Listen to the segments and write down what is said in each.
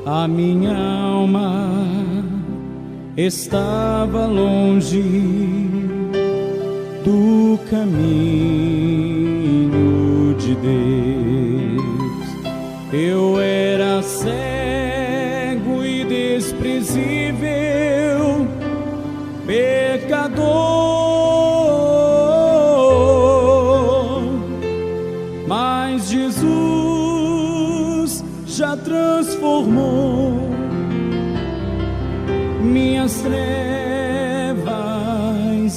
A minha alma estava longe do caminho de Deus. Eu era cego e desprezível, pecador, mas Jesus já transformou minhas trevas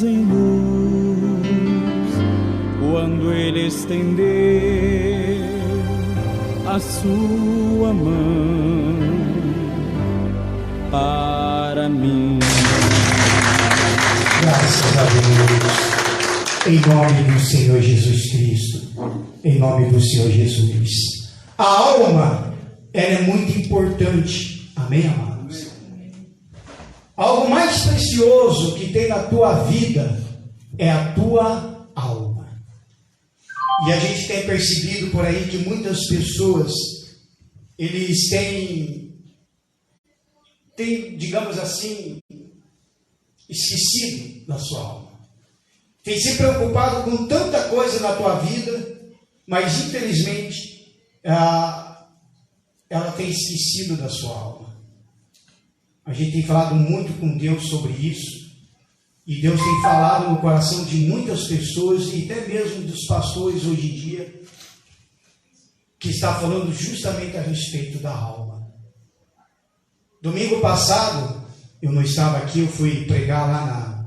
em luz, quando Ele estendeu a sua mão para mim. Graças a Deus, em nome do Senhor Jesus Cristo, em nome do Senhor Jesus. A alma, ela é muito importante, amém, amados? Algo mais precioso que tem na tua vida é a tua alma. E a gente tem percebido por aí que muitas pessoas, eles têm, digamos assim, esquecido da sua alma. Tem se preocupado com tanta coisa na tua vida, mas infelizmente ela tem esquecido da sua alma. A gente tem falado muito com Deus sobre isso, e Deus tem falado no coração de muitas pessoas, e até mesmo dos pastores hoje em dia, que está falando justamente a respeito da alma. Domingo passado, eu não estava aqui, eu fui pregar lá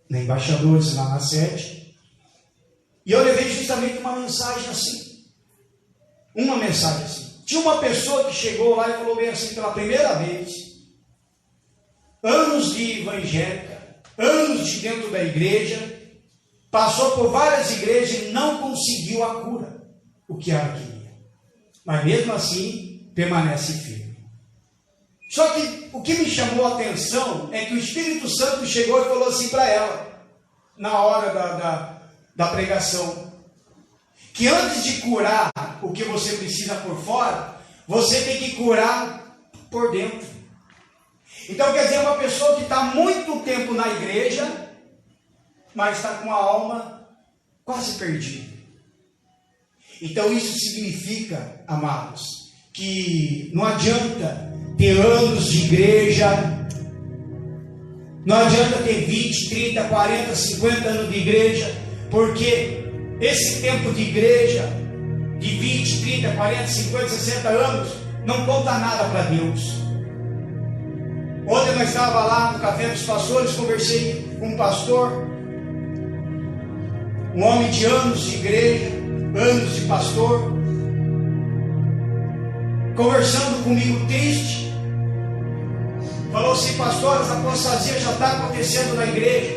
na Embaixadores, lá na sede, e eu levei justamente uma mensagem assim. Tinha uma pessoa que chegou lá e falou bem assim, pela primeira vez, anos de evangélica, anos de dentro da igreja, passou por várias igrejas e não conseguiu a cura, o que ela queria. Mas mesmo assim, permanece firme. Só que o que me chamou a atenção é que o Espírito Santo chegou e falou assim para ela, na hora da pregação, que antes de curar o que você precisa por fora, você tem que curar por dentro. Então quer dizer, uma pessoa que está muito tempo na igreja, mas está com a alma quase perdida. Então isso significa, amados, que não adianta ter anos de igreja, não adianta ter 20, 30, 40, 50 anos de igreja, porque esse tempo de igreja, de 20, 30, 40, 50, 60 anos, não conta nada para Deus. Ontem nós estávamos lá no Café dos Pastores, conversei com um pastor, um homem de anos de igreja, anos de pastor, conversando comigo triste, falou assim: pastor, essa apostasia já está acontecendo na igreja.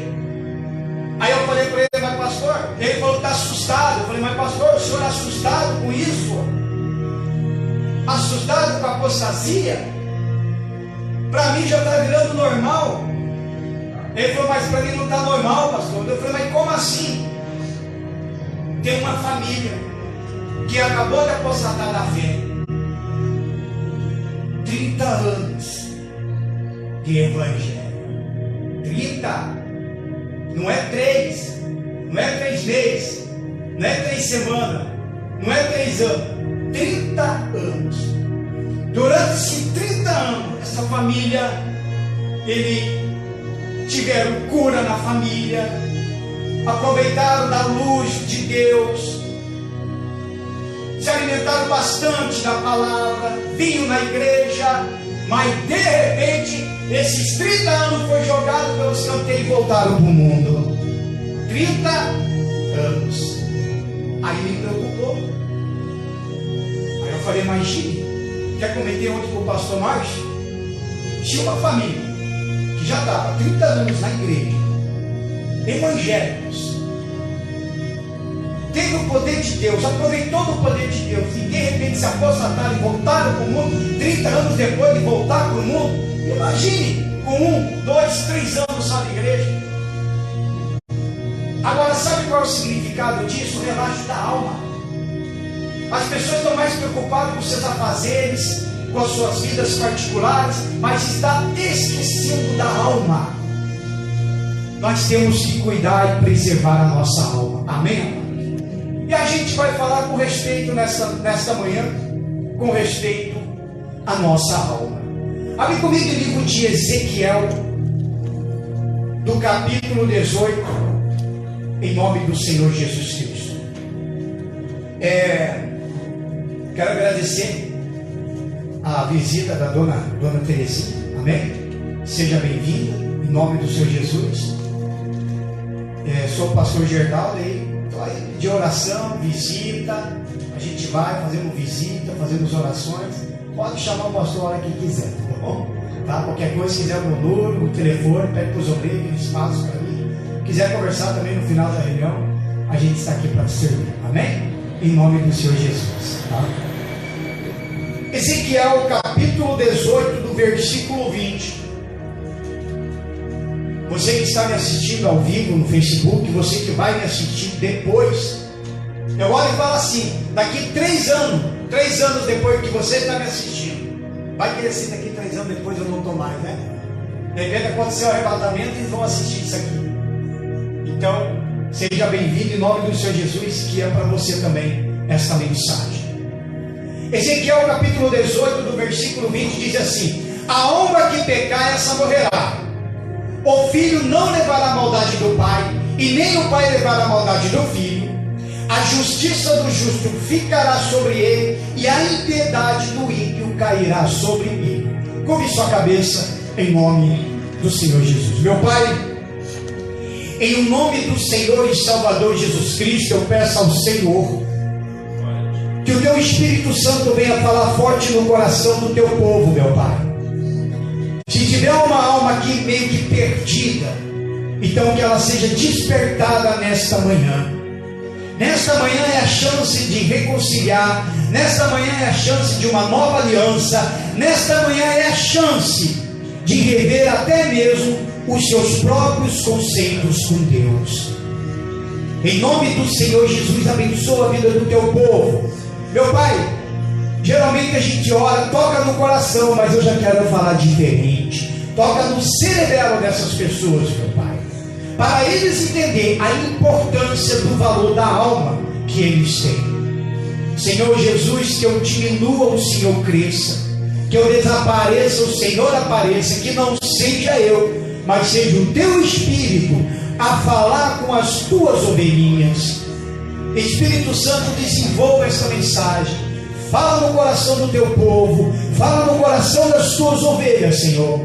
Aí eu falei para ele: mas pastor, ele falou que está assustado. Eu falei: mas pastor, o senhor é assustado com isso? Assustado com a apostasia? Para mim já está virando normal. Ele falou: mas para mim não está normal, pastor. Eu falei: mas como assim? Tem uma família que acabou de apostatar da fé, 30 anos de evangelho, 30, não é 3, não é 3 meses, não é 3 semanas, não é 3 anos, 30 anos. Durante esses 30 anos, essa família, eles tiveram cura na família, aproveitaram da luz de Deus, se alimentaram bastante da palavra, vinham na igreja, mas de repente, esses 30 anos foi jogado pelos canteiros e voltaram para o mundo. 30 anos. Aí me preocupou. Aí eu falei: imagine, já comentei ontem com o pastor Márcio, tinha uma família que já estava 30 anos na igreja, evangélicos, teve o poder de Deus, aproveitou do poder de Deus, e de repente se apostataram e voltaram para o mundo, 30 anos depois de voltar para o mundo. Imagine, com 1, 2, 3 anos só na igreja. Agora, sabe qual é o significado disso? O relaxo da alma. As pessoas estão mais preocupadas com seus afazeres, com as suas vidas particulares, mas está esquecendo da alma. Nós temos que cuidar e preservar a nossa alma. Amém? E a gente vai falar com respeito nesta manhã, com respeito à nossa alma. Abre comigo o livro de Ezequiel, do capítulo 18, em nome do Senhor Jesus Cristo. Quero agradecer a visita da dona Terezinha. Amém? Seja bem-vinda, em nome do Senhor Jesus. Sou o pastor Gerdaldo aí, estou aí de oração, visita. A gente vai, fazemos visita, fazemos orações. Pode chamar o pastor a hora que quiser, tá bom? Tá? Qualquer coisa, se quiser o meu número, o telefone, pede para os obreiros, eles passam para mim. Quiser conversar também no final da reunião, a gente está aqui para te servir. Amém? Em nome do Senhor Jesus. Tá? Ezequiel capítulo 18, do versículo 20. Você que está me assistindo ao vivo no Facebook, você que vai me assistir depois, eu olho e falo assim: daqui 3 anos depois que você está me assistindo, vai querer ser daqui 3 anos depois eu não estou mais, né? De repente aconteceu o arrebatamento e eles vão assistir isso aqui. Então, seja bem-vindo em nome do Senhor Jesus, que é para você também esta mensagem. Ezequiel capítulo 18, do versículo 20, diz assim: a alma que pecar, essa morrerá. O filho não levará a maldade do pai, e nem o pai levará a maldade do filho. A justiça do justo ficará sobre ele, e a impiedade do ímpio cairá sobre ele. Curve sua cabeça em nome do Senhor Jesus. Meu Pai, em nome do Senhor e Salvador Jesus Cristo, eu peço ao Senhor que o Teu Espírito Santo venha falar forte no coração do Teu povo, meu Pai. Se tiver uma alma aqui meio que perdida, então que ela seja despertada nesta manhã. Nesta manhã é a chance de reconciliar. Nesta manhã é a chance de uma nova aliança. Nesta manhã é a chance de rever até mesmo os seus próprios conceitos com Deus. Em nome do Senhor Jesus, abençoa a vida do Teu povo. Meu Pai, geralmente a gente ora, toca no coração, mas eu já quero falar diferente. Toca no cerebelo dessas pessoas, meu Pai, para eles entenderem a importância do valor da alma que eles têm. Senhor Jesus, que eu diminua, o Senhor cresça. Que eu desapareça, o Senhor apareça. Que não seja eu, mas seja o Teu Espírito a falar com as Tuas ovelhinhas. Espírito Santo, desenvolva essa mensagem. Fala no coração do Teu povo. Fala no coração das Tuas ovelhas, Senhor.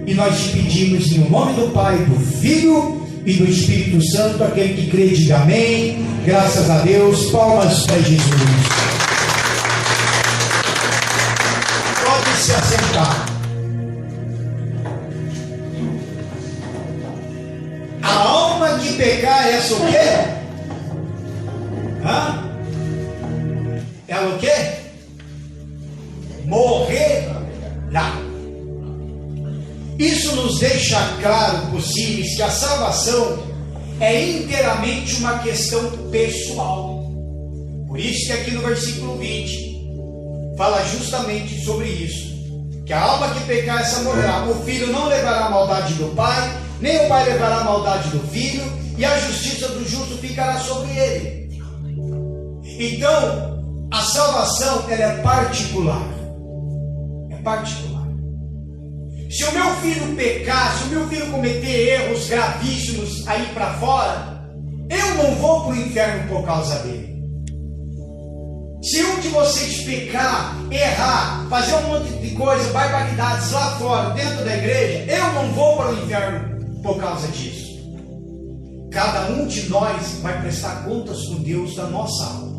E nós te pedimos em nome do Pai, do Filho e do Espírito Santo. Aquele que crê, diga amém. Graças a Deus. Palmas para Jesus. Pode se assentar. A alma que pecar, essa o quê? Ela o quê? Morrerá. Isso nos deixa claro, possíveis, que a salvação é inteiramente uma questão pessoal. Por isso que aqui no versículo 20 fala justamente sobre isso, que a alma que pecar, essa morrerá. O filho não levará a maldade do pai, nem o pai levará a maldade do filho, e a justiça do justo ficará sobre ele. Então, a salvação, ela é particular. É particular. Se o meu filho pecar, se o meu filho cometer erros gravíssimos aí para fora, eu não vou para o inferno por causa dele. Se um de vocês pecar, errar, fazer um monte de coisa, barbaridades lá fora, dentro da igreja, eu não vou para o inferno por causa disso. Cada um de nós vai prestar contas com Deus da nossa alma.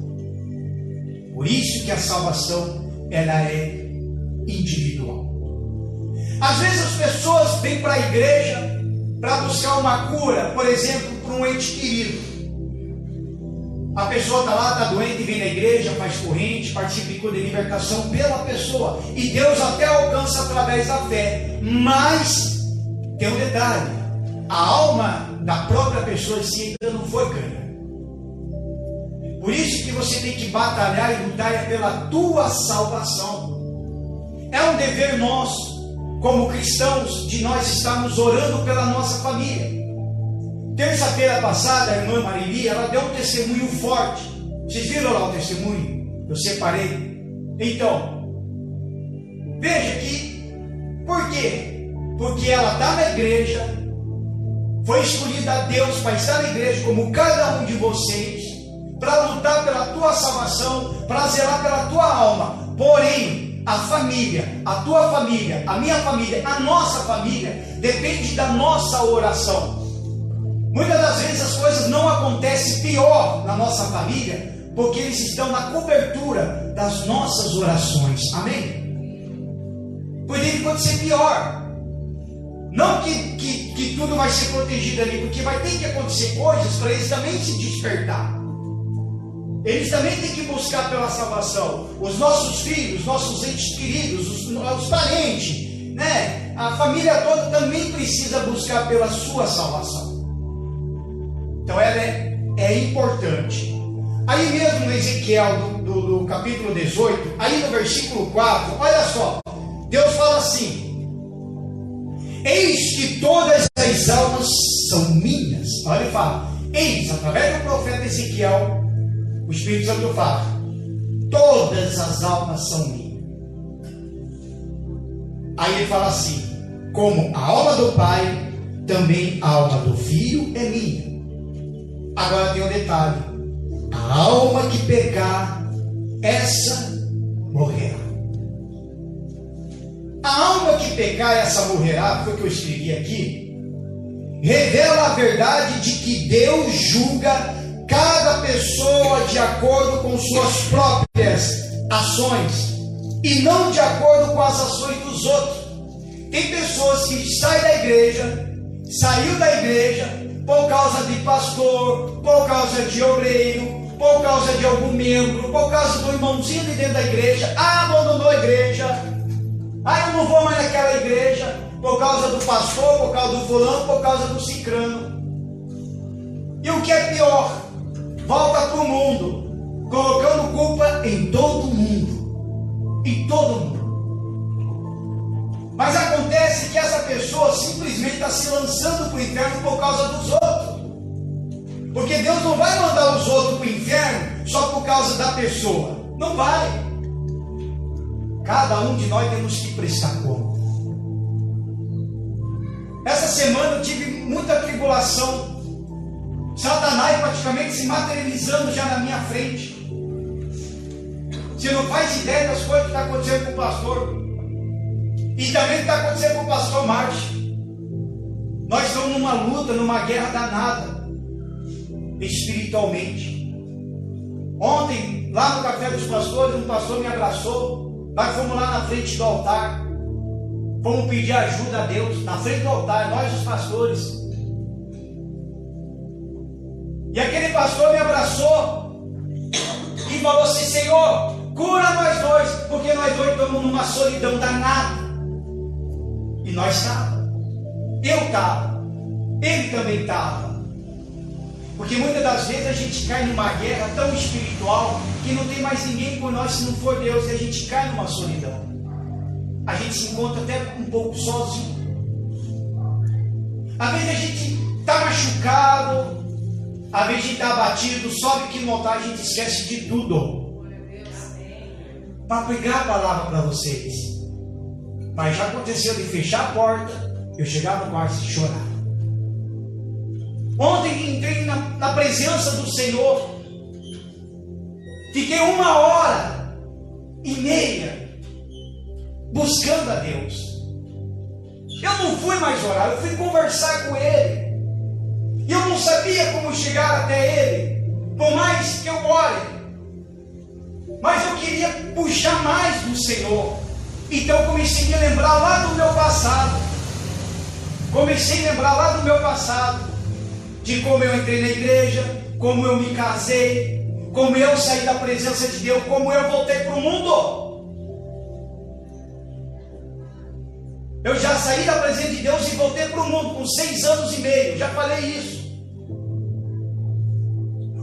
Por isso que a salvação, ela é individual. Às vezes as pessoas vêm para a igreja para buscar uma cura, por exemplo, para um ente querido. A pessoa está lá, está doente, vem na igreja, faz corrente, participa de cura de libertação pela pessoa. E Deus até alcança através da fé. Mas tem um detalhe: a alma da própria pessoa se ainda não foi ganha. Por isso que você tem que batalhar e lutar pela tua salvação. É um dever nosso, como cristãos, de nós estarmos orando pela nossa família. Terça-feira passada, a irmã Marili, ela deu um testemunho forte. Vocês viram lá o testemunho? Eu separei. Então, veja que, por quê? Porque ela está na igreja, foi escolhida a Deus para estar na igreja, como cada um de vocês, para lutar pela tua salvação, para zelar pela tua alma. Porém, a família, a tua família, a minha família, a nossa família, depende da nossa oração. Muitas das vezes as coisas não acontecem pior na nossa família, porque eles estão na cobertura das nossas orações. Amém? Poderia acontecer pior. Não que tudo vai ser protegido ali, porque vai ter que acontecer coisas para eles também se despertar. Eles também têm que buscar pela salvação. Os nossos filhos, nossos entes queridos, os parentes, né? A família toda também precisa buscar pela sua salvação. Então ela é importante. Aí mesmo no Ezequiel do capítulo 18, aí no versículo 4, olha só, Deus fala assim: eis que todas as almas são minhas. Olha, ele fala, eis, através do profeta Ezequiel, o Espírito Santo fala, todas as almas são minhas. Aí ele fala assim, como a alma do Pai, também a alma do Filho é minha. Agora tem um detalhe, a alma que pecar, essa morrerá. A alma que pecar, essa morrerá, foi o que eu escrevi aqui, revela a verdade de que Deus julga cada pessoa de acordo com suas próprias ações e não de acordo com as ações dos outros. Tem pessoas que saem da igreja, saiu da igreja por causa de pastor, por causa de obreiro, por causa de algum membro, por causa do irmãozinho de dentro da igreja, abandonou a igreja, eu não vou mais naquela igreja, por causa do pastor, por causa do fulano, por causa do cicrano. E o que é pior, volta para o mundo, colocando culpa em todo mundo. Em todo mundo. Mas acontece que essa pessoa simplesmente está se lançando para o inferno por causa dos outros. Porque Deus não vai mandar os outros para o inferno só por causa da pessoa. Não vai. Cada um de nós temos que prestar conta. Essa semana eu tive muita tribulação. Satanás praticamente se materializando já na minha frente. Você não faz ideia das coisas que estão acontecendo com o pastor. E também está acontecendo com o pastor Márcio. Nós estamos numa luta, numa guerra danada, espiritualmente. Ontem, lá no Café dos Pastores, um pastor me abraçou. Nós fomos lá na frente do altar. Fomos pedir ajuda a Deus, na frente do altar, nós os pastores. E aquele pastor me abraçou e falou assim: Senhor, cura nós dois, porque nós dois estamos numa solidão danada. E nós estávamos. Eu estava. Ele também estava. Porque muitas das vezes a gente cai numa guerra tão espiritual que não tem mais ninguém por nós se não for Deus, e a gente cai numa solidão. A gente se encontra até um pouco sozinho. Às vezes a gente está machucado, às vezes a gente está abatido, sobe aqui no altar, a gente esquece de tudo para pregar a palavra para vocês. Mas já aconteceu de fechar a porta, eu chegar no quarto e chorar. Ontem entrei na presença do Senhor, fiquei 1h30 buscando a Deus. Eu não fui mais orar, eu fui conversar com Ele. E eu não sabia como chegar até Ele, por mais que eu ore. Mas eu queria puxar mais do Senhor. Então comecei a me lembrar lá do meu passado. De como eu entrei na igreja, como eu me casei, como eu saí da presença de Deus, como eu voltei para o mundo. Eu já saí da presença de Deus e voltei para o mundo com 6 anos e meio, já falei isso.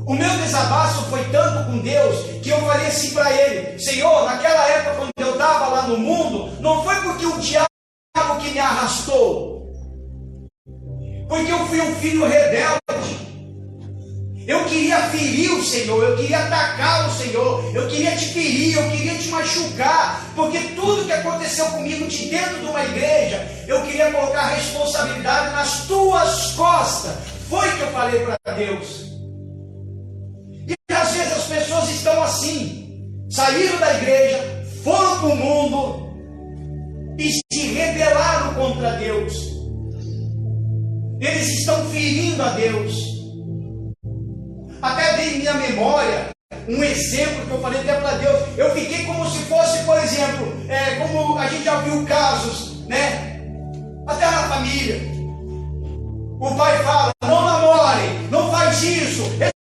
O meu desabafo foi tanto com Deus, que eu falei assim para Ele: Senhor, naquela época quando eu andava lá no mundo, não foi porque o diabo que me arrastou, porque eu fui um filho rebelde. Eu queria ferir o Senhor, eu queria atacar o Senhor, eu queria te ferir, eu queria te machucar, porque tudo que aconteceu comigo de dentro de uma igreja, eu queria colocar a responsabilidade nas tuas costas. Foi que eu falei para Deus. E às vezes as pessoas estão assim, saíram da igreja, foram para o mundo e se rebelaram contra Deus. Eles estão ferindo a Deus. Até dei em minha memória um exemplo que eu falei até para Deus. Eu fiquei como se fosse, por exemplo, como a gente já viu casos, né? Até na família. O pai fala, não namore, não faz isso,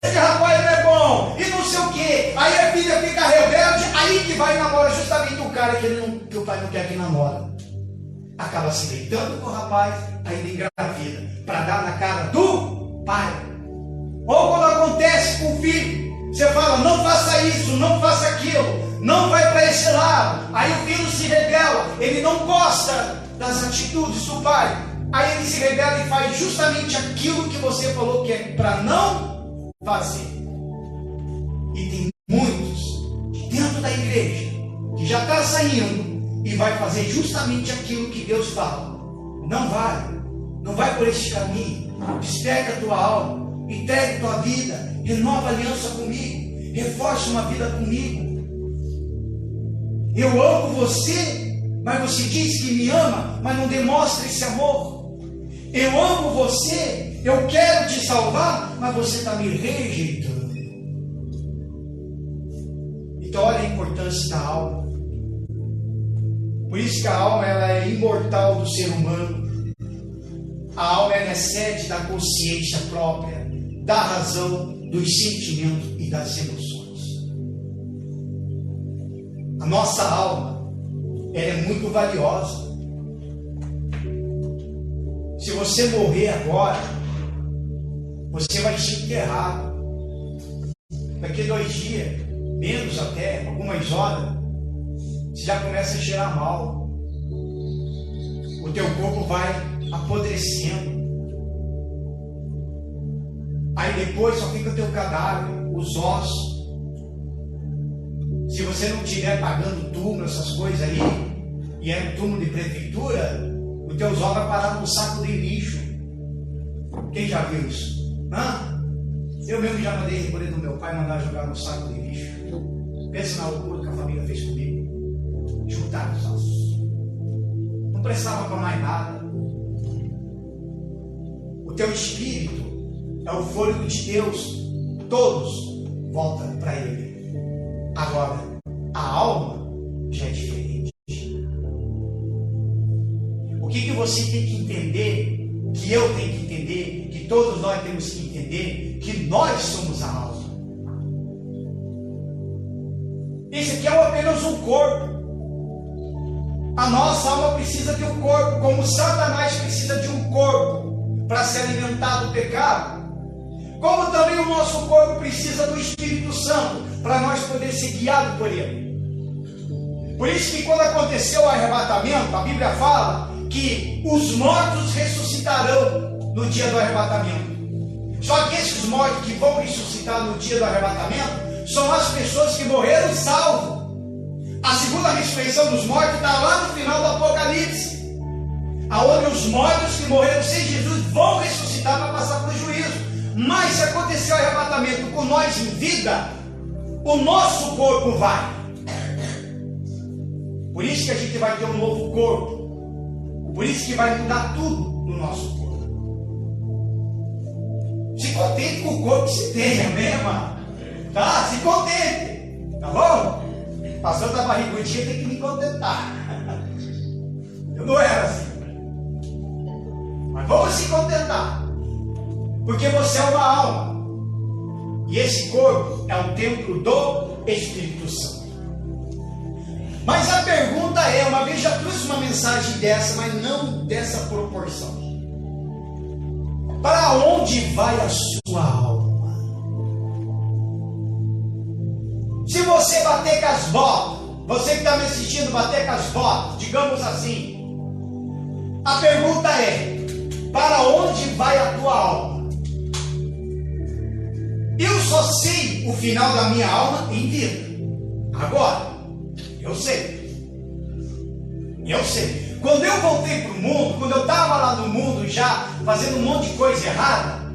esse rapaz não é bom, e não sei o quê. Aí a filha fica rebelde, aí que vai namorar justamente o cara que o pai não quer que namora. Acaba se deitando com o rapaz, ainda engravida, para dar na cara do pai. Ou quando acontece com o filho, você fala, não faça isso, não faça aquilo, não vai para esse lado. Aí o filho se rebela, ele não gosta das atitudes do pai. Aí ele se rebela e faz justamente aquilo que você falou que é para não fazer. E tem muitos dentro da igreja que já está saindo e vai fazer justamente aquilo que Deus fala. Não vai por esse caminho. Desperta a tua alma. Entregue tua vida, renova a aliança comigo, reforce uma vida comigo. Eu amo você, mas você diz que me ama, mas não demonstra esse amor. Eu amo você, eu quero te salvar, mas você está me rejeitando. Então olha a importância da alma. Por isso que a alma ela é imortal do ser humano. A alma ela é sede da consciência própria, da razão, dos sentimentos e das emoções. A nossa alma, ela é muito valiosa. Se você morrer agora, você vai ser enterrado. Daqui 2 dias, menos até, algumas horas, você já começa a cheirar mal. O teu corpo vai apodrecendo. Aí depois só fica o teu cadáver, os ossos. Se você não estiver pagando túmulo, essas coisas aí, e é um túmulo de prefeitura, os teus ossos vai parar num saco de lixo. Quem já viu isso? Eu mesmo já mandei recolher do meu pai, mandar jogar no saco de lixo. Pensa na loucura que a família fez comigo. Juntar os ossos. Não prestava para mais nada. O teu espírito é o fôlego de Deus, todos voltam para Ele. Agora, a alma já é diferente. O que você tem que entender, que eu tenho que entender, que todos nós temos que entender, que nós somos a alma. Esse aqui é apenas um corpo. A nossa alma precisa de um corpo, como Satanás precisa de um corpo para se alimentar do pecado. Como também o nosso corpo precisa do Espírito Santo para nós poder ser guiados por Ele. Por isso que quando aconteceu o arrebatamento, a Bíblia fala que os mortos ressuscitarão no dia do arrebatamento. Só que esses mortos que vão ressuscitar no dia do arrebatamento são as pessoas que morreram salvos. A segunda ressurreição dos mortos está lá no final do Apocalipse, aonde os mortos que morreram sem Jesus vão ressuscitar para passar para o juízo. Mas se acontecer o arrebatamento com nós em vida, o nosso corpo vai. Por isso que a gente vai ter um novo corpo. Por isso que vai mudar tudo no nosso corpo. Se contente com o corpo que você tem, amém, irmão? Tá? Se contente. Tá bom? Passando da barrigudinha tem que me contentar. Eu não era assim. Mas vamos se contentar. Porque você é uma alma. E esse corpo é o templo do Espírito Santo. Mas a pergunta é, uma vez já trouxe uma mensagem dessa, mas não dessa proporção. Para onde vai a sua alma? Se você bater com as botas, você que está me assistindo, bater com as botas, digamos assim. A pergunta é: para onde vai a tua alma? Eu só sei o final da minha alma em vida. Agora, eu sei. Quando eu voltei para o mundo, quando eu estava lá no mundo já fazendo um monte de coisa errada,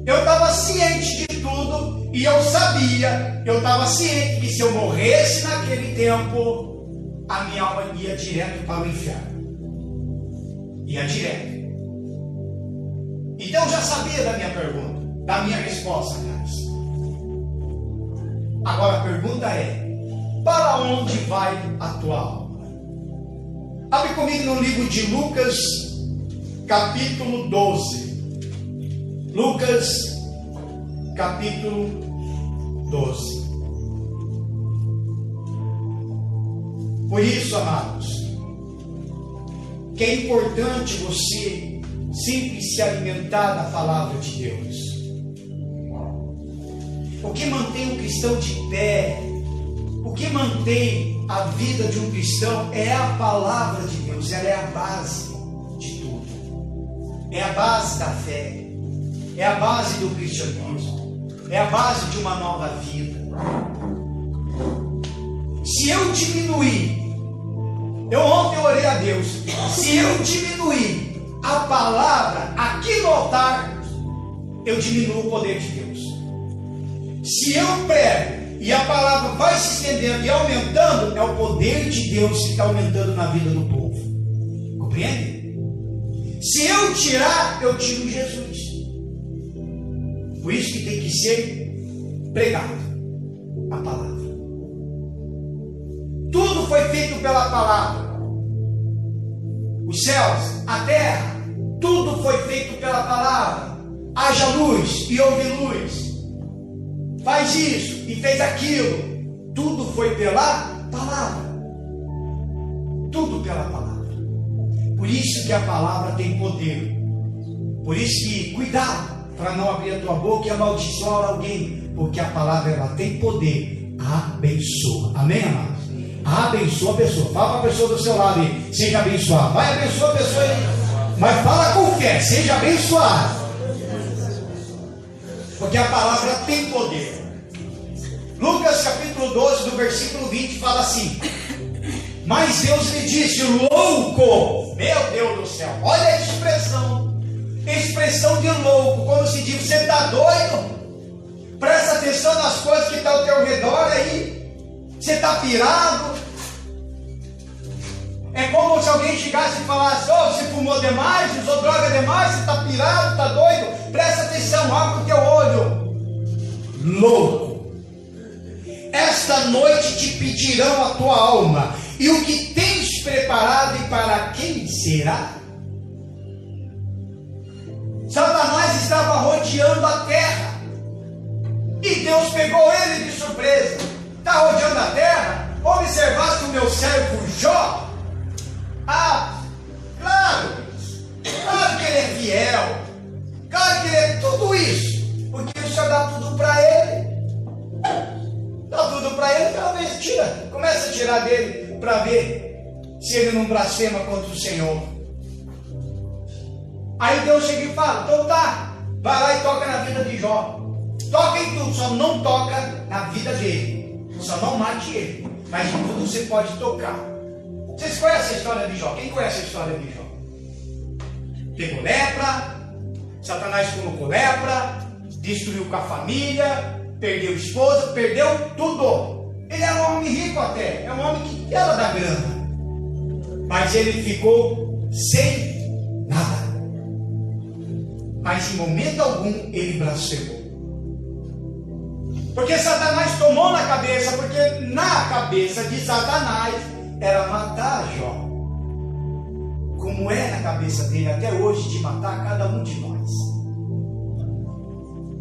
eu estava ciente de tudo e eu sabia, eu estava ciente que se eu morresse naquele tempo, a minha alma ia direto para o inferno. Ia direto. Então eu já sabia da minha pergunta, da minha resposta, caras. Agora a pergunta é: para onde vai a tua alma? Abre comigo no livro de Lucas, capítulo 12. Lucas, capítulo 12. Por isso, amados, que é importante você sempre se alimentar da palavra de Deus. O que mantém um cristão de pé, o que mantém a vida de um cristão é a palavra de Deus. Ela é a base de tudo. É a base da fé. É a base do cristianismo. É a base de uma nova vida. Se eu diminuir, ontem eu orei a Deus, se eu diminuir a palavra aqui no altar, eu diminuo o poder de Deus. Se eu prego e a palavra vai se estendendo e aumentando, é o poder de Deus que está aumentando na vida do povo. Compreende? Se eu tirar, eu tiro Jesus. Por isso que tem que ser pregado a palavra. Tudo foi feito pela palavra. Os céus, a terra, tudo foi feito pela palavra. Haja luz e houve luz. Faz isso e fez aquilo. Tudo foi pela palavra. Tudo pela palavra. Por isso que a palavra tem poder. Por isso que cuidado para não abrir a tua boca e amaldiçoar alguém. Porque a palavra ela tem poder. Abençoa. Amém, amados? Abençoa a pessoa. Fala para a pessoa do seu lado aí. Seja abençoado. Vai abençoar a pessoa aí. Mas fala com fé. Seja abençoado. Porque a palavra tem poder. Lucas capítulo 12, do versículo 20, fala assim: mas Deus lhe disse, louco, meu Deus do céu, olha a expressão de louco, como se diz, você está doido? Presta atenção nas coisas que estão ao teu redor aí, você está pirado? É como se alguém chegasse e falasse: oh, você fumou demais, usou droga demais, você está pirado, está doido? Presta atenção, abre o teu olho. Louco. Esta noite te pedirão a tua alma, e o que tens preparado e para quem será? Satanás estava rodeando a terra, e Deus pegou ele de surpresa. Está rodeando a terra? Observaste o meu servo Jó? Ah, claro que ele é fiel, claro que ele é tudo isso, porque o Senhor dá tudo para ele. Dá tudo para ele, talvez tira. Começa a tirar dele para ver se ele não blasfema contra o Senhor. Aí Deus chega e fala: então tá, vai lá e toca na vida de Jó. Toca em tudo, só não toca na vida dele. Só não mate ele. Mas em tudo você pode tocar. Vocês conhecem a história de Jó? Quem conhece a história de Jó? Pegou lepra, Satanás colocou lepra, destruiu com a família, perdeu esposa, perdeu tudo. Ele era um homem rico até, é um homem que era da grana, mas ele ficou sem nada. Mas em momento algum ele blasfemou, porque Satanás tomou na cabeça, porque na cabeça de Satanás era matar Jó, como é na cabeça dele até hoje, de matar cada um de nós.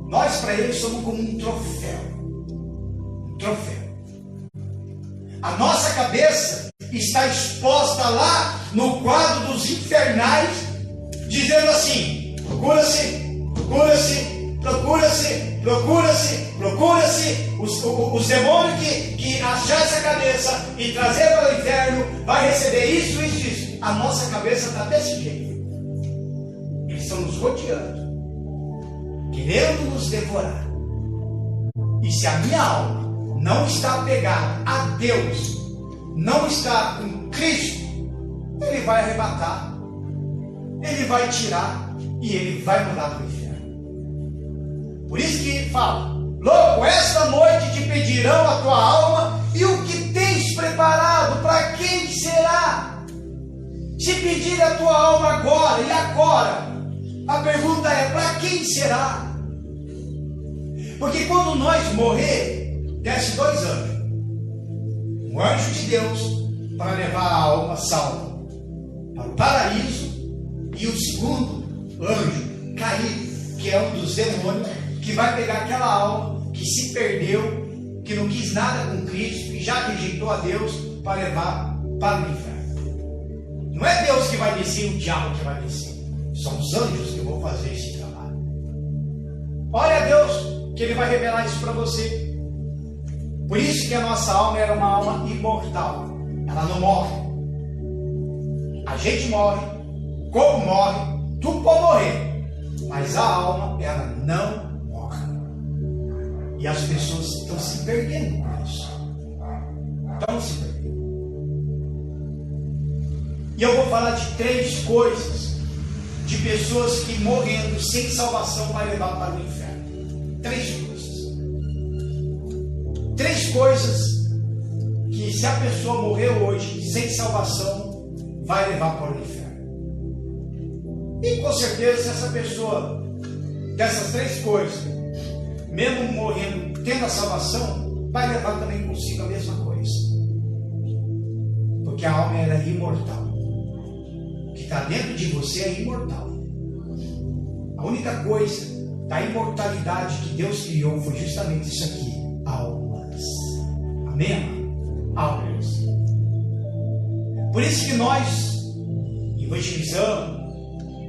Nós para ele somos como um troféu. Um troféu. A nossa cabeça está exposta lá no quadro dos infernais, dizendo assim: cura-se, cura-se, Procura-se. Os demônios que achar essa cabeça e trazer para o inferno vai receber isso. A nossa cabeça está desse jeito. Eles estão nos rodeando, querendo nos devorar. E se a minha alma não está apegada a Deus, não está com Cristo, Ele vai arrebatar, Ele vai tirar e Ele vai mandar para o inferno. Por isso que fala: louco, esta noite te pedirão a tua alma, e o que tens preparado, para quem será? Se pedir a tua alma agora, e agora, a pergunta é: para quem será? Porque quando nós morrer, desce 2 anjos. Um anjo de Deus para levar a alma salva para o paraíso, e o segundo anjo caído, que é um dos demônios, que vai pegar aquela alma que se perdeu, que não quis nada com Cristo, que já rejeitou a Deus, para levar para o inferno. Não é Deus que vai descer, o diabo que vai descer. São os anjos que vão fazer esse trabalho. Olha a Deus, que Ele vai revelar isso para você. Por isso que a nossa alma era uma alma imortal. Ela não morre. A gente morre, o corpo morre, tudo pode morrer. Mas a alma, ela não morre. E as pessoas estão se perdendo com isso. Estão se perdendo. E eu vou falar de 3 coisas de pessoas que morrendo sem salvação vai levar para o inferno. 3 coisas. 3 coisas que, se a pessoa morrer hoje sem salvação, vai levar para o inferno. E com certeza, se essa pessoa, dessas 3 coisas, mesmo morrendo, tendo a salvação, vai levar também consigo a mesma coisa. Porque a alma era imortal. O que está dentro de você é imortal. A única coisa da imortalidade que Deus criou foi justamente isso aqui: almas. Amém? Almas. Por isso que nós evangelizamos,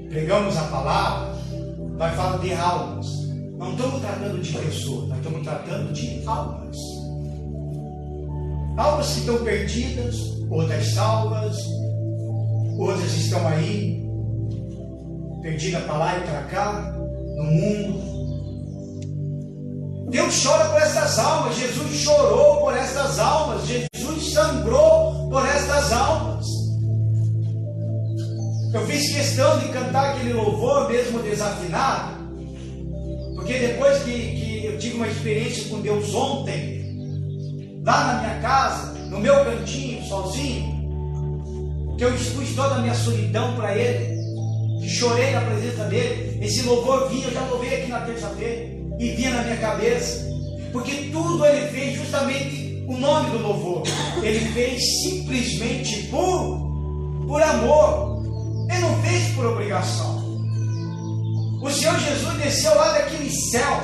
pregamos a palavra, nós falamos de almas. Não estamos tratando de pessoas, nós estamos tratando de almas. Almas que estão perdidas, outras salvas, outras estão aí, perdidas para lá e para cá, no mundo. Deus chora por estas almas, Jesus chorou por estas almas, Jesus sangrou por estas almas. Eu fiz questão de cantar aquele louvor mesmo desafinado, porque depois que eu tive uma experiência com Deus ontem, lá na minha casa, no meu cantinho, sozinho, que eu expus toda a minha solidão para Ele, que chorei na presença dEle, esse louvor vinha, eu já louvei aqui na terça-feira, e vinha na minha cabeça, porque tudo Ele fez justamente o nome do louvor, Ele fez simplesmente por amor, Ele não fez por obrigação. O Senhor Jesus desceu lá daquele céu,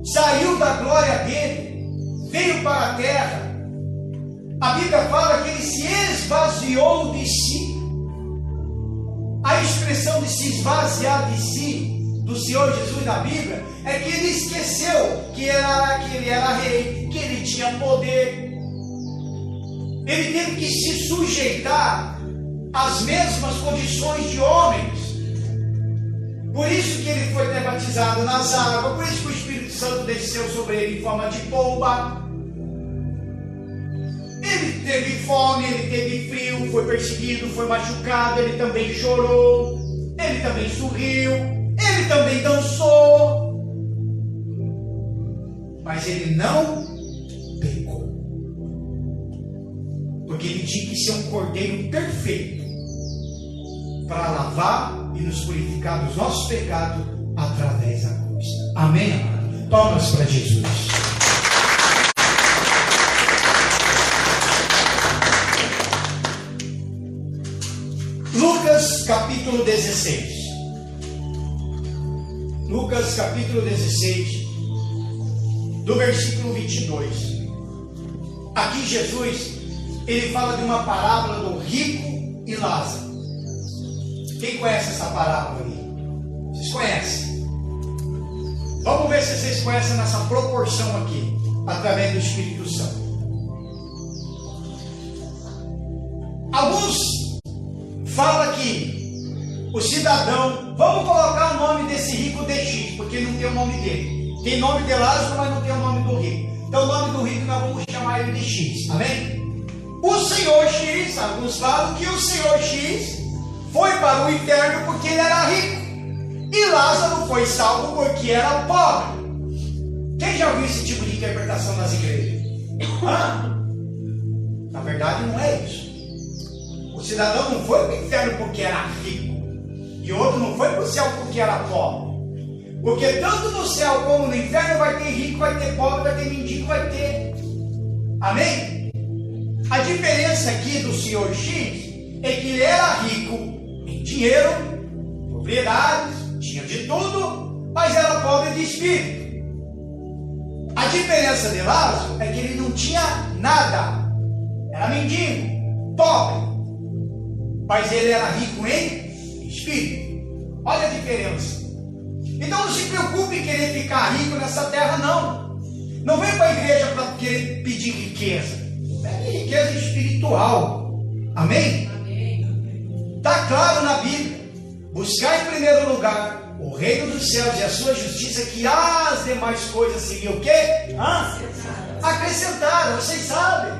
saiu da glória dEle, veio para a terra. A Bíblia fala que Ele se esvaziou de si. A expressão de se esvaziar de si do Senhor Jesus na Bíblia é que Ele esqueceu que Ele era rei, que Ele tinha poder. Ele teve que se sujeitar às mesmas condições de homens. Por isso que Ele foi batizado nas águas, por isso que o Espírito Santo desceu sobre Ele em forma de pomba. Ele teve fome, Ele teve frio, foi perseguido, foi machucado, Ele também chorou, Ele também sorriu, Ele também dançou, mas Ele não pecou, porque Ele tinha que ser um cordeiro perfeito para lavar e nos purificar dos nossos pecados através da cruz. Amém, amado? Palmas para Jesus. Lucas capítulo 16. Lucas capítulo 16, do versículo 22. Aqui Jesus, Ele fala de uma parábola do rico e Lázaro. Quem conhece essa parábola aí? Vocês conhecem? Vamos ver se vocês conhecem essa proporção aqui, através do Espírito Santo. Alguns falam que o cidadão, vamos colocar o nome desse rico DX, porque não tem o nome dele. Tem nome de Lázaro, mas não tem o nome do rico. Então o nome do rico nós vamos chamar ele de X, amém? O Senhor X, alguns falam que o Senhor X foi para o inferno porque ele era rico. E Lázaro foi salvo porque era pobre. Quem já ouviu esse tipo de interpretação nas igrejas? Na verdade não é isso. O cidadão não foi para o inferno porque era rico. E outro não foi para o céu porque era pobre. Porque tanto no céu como no inferno vai ter rico, vai ter pobre, vai ter mendigo, vai ter. Amém? A diferença aqui do Senhor X é que ele era rico em dinheiro, propriedades, tinha de tudo, mas era pobre de espírito. A diferença de Lázaro é que ele não tinha nada, era mendigo, pobre, mas ele era rico em espírito. Olha a diferença. Então não se preocupe em querer ficar rico nessa terra, não. Não vem para a igreja para querer pedir riqueza. Pegue riqueza espiritual. Amém? Está claro na Bíblia. Buscar em primeiro lugar o reino dos céus e a sua justiça, que as demais coisas seriam o quê? Acrescentaram, vocês sabem.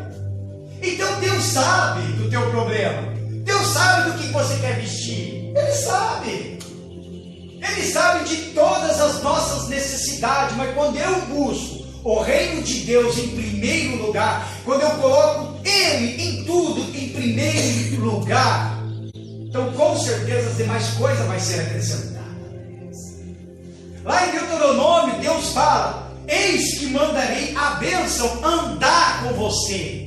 Então Deus sabe do teu problema. Deus sabe do que você quer vestir. Ele sabe. Ele sabe de todas as nossas necessidades. Mas quando eu busco o reino de Deus em primeiro lugar, quando eu coloco Ele em tudo em primeiro lugar, então com certeza as demais coisas vão ser acrescentadas. Lá em Deuteronômio Deus fala: eis que mandarei a bênção andar com você.